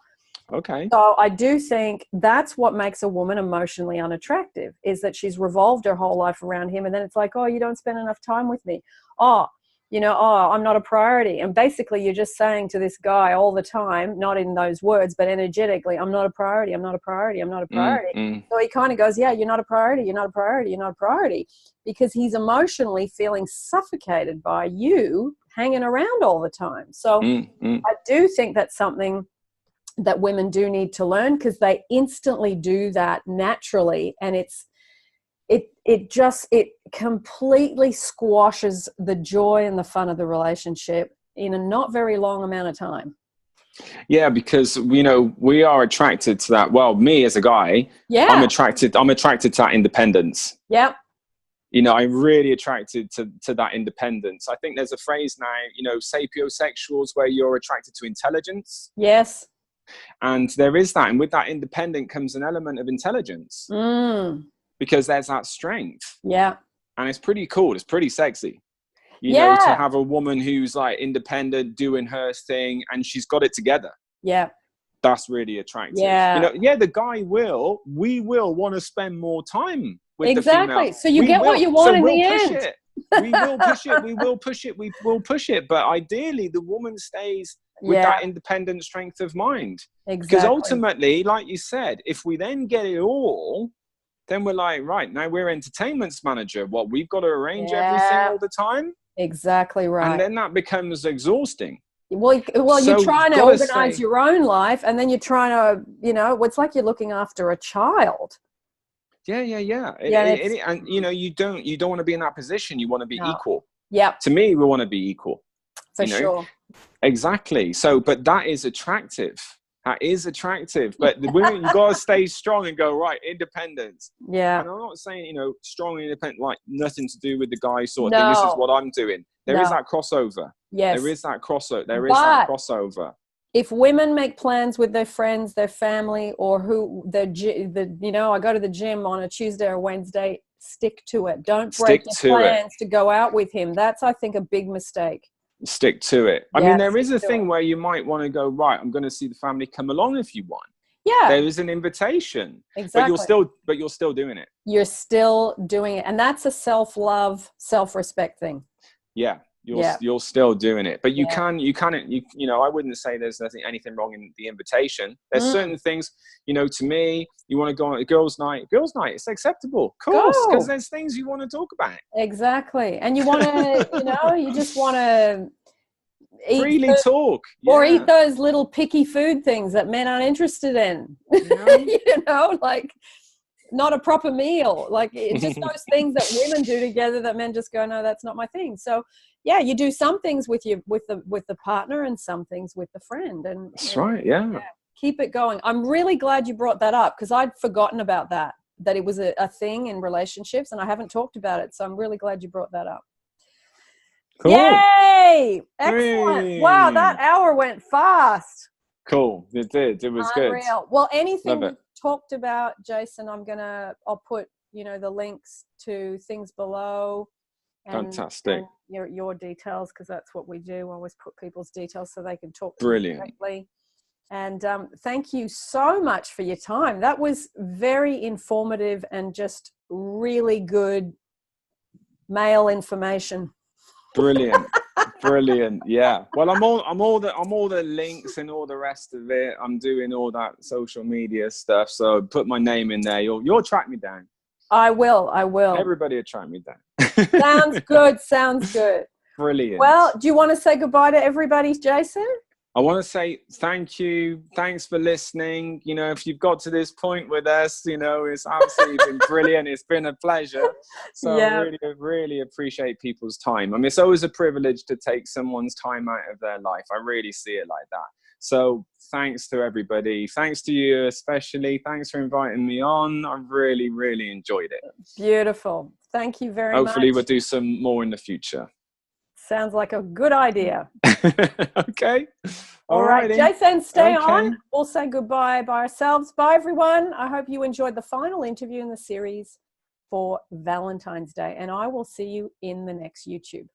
Okay. So I do think that's what makes a woman emotionally unattractive, is that she's revolved her whole life around him. And then it's like, oh, you don't spend enough time with me. Oh, you know, oh, I'm not a priority. And basically you're just saying to this guy all the time, not in those words, but energetically, I'm not a priority. I'm not a priority. I'm not a priority. So he kind of goes, yeah, you're not a priority. You're not a priority. You're not a priority, because he's emotionally feeling suffocated by you hanging around all the time. So I do think that's something that women do need to learn, because they instantly do that naturally. And it completely squashes the joy and the fun of the relationship in a not very long amount of time. Yeah, because, you know, we are attracted to that. Well, me as a guy, I'm attracted to that independence. Yep. You know, I'm really attracted to that independence. I think there's a phrase now, you know, sapiosexuals, where you're attracted to intelligence. Yes. And there is that. And with that independent comes an element of intelligence. Because there's that strength. Yeah. And it's pretty cool. It's pretty sexy. You know, to have a woman who's like independent, doing her thing, and she's got it together. Yeah. That's really attractive. Yeah. You know, the guy we will want to spend more time with the female. So you get what you want in the end. We will push it. We will push it. We will push it. But ideally, the woman stays with that independent strength of mind. Exactly. Because ultimately, like you said, if we then get it all, then we're like, right, now we're entertainment's manager. What, we've got to arrange everything all the time? Exactly right. And then that becomes exhausting. Well, So you're trying to organize your own life, and then you're trying to, you know, it's like you're looking after a child. Yeah. And you don't want to be in that position. You want to be equal. Yeah. To me, we want to be equal. For sure. Exactly. So, but that is attractive. That is attractive. But the women, you got to stay strong and go, right, independence. Yeah. And I'm not saying, you know, strong and independent, like nothing to do with the guy sort of thing. This is what I'm doing. There is that crossover. Yes. There is that crossover. There is that crossover. If women make plans with their friends, their family, or you know, I go to the gym on a Tuesday or Wednesday, stick to it. Don't break your plans to go out with him. That's, I think, a big mistake. Stick to it. I mean, there is a thing where you might want to go, right, I'm going to see the family, come along if you want. Yeah. There is an invitation. Exactly. But you're still doing it. You're still doing it. And that's a self-love, self-respect thing. Yeah. You're still doing it. But you know, I wouldn't say there's anything wrong in the invitation. There's certain things, you know, to me, you want to go on a girls' night, it's acceptable. Of course, because there's things you want to talk about. Exactly. And you want to, you know, you just want to freely talk. Or eat those little picky food things that men aren't interested in. Yeah. You know, like not a proper meal. Like it's just those things that women do together that men just go, no, that's not my thing. So yeah, you do some things with the partner and some things with the friend. And that's right. Yeah. Keep it going. I'm really glad you brought that up because I'd forgotten about that it was a thing in relationships and I haven't talked about it. So I'm really glad you brought that up. Cool. Yay! Excellent. Hey. Wow, that hour went fast. Cool. It did. It was unreal. Good. Well, anything we talked about, Jason, I'll put, you know, the links to things below. Fantastic. And your details, because that's what we do. I always put people's details so they can talk to you directly. And thank you so much for your time. That was very informative and just really good male information. Brilliant. Brilliant. Yeah. Well, I'm all the links and all the rest of it. I'm doing all that social media stuff. So put my name in there. You'll track me down. I will. Everybody will track me down. Sounds good. Sounds good. Brilliant. Well, do you want to say goodbye to everybody, Jason? I want to say thank you. Thanks for listening. You know, if you've got to this point with us, you know, it's absolutely been brilliant. It's been a pleasure. So I really appreciate people's time. I mean, it's always a privilege to take someone's time out of their life. I really see it like that. So thanks to everybody. Thanks to you especially. Thanks for inviting me on. I really, really enjoyed it. Beautiful. Thank you very much. Hopefully we'll do some more in the future. Sounds like a good idea. Okay. All right. Jason, stay on. We'll say goodbye by ourselves. Bye, everyone. I hope you enjoyed the final interview in the series for Valentine's Day. And I will see you in the next YouTube.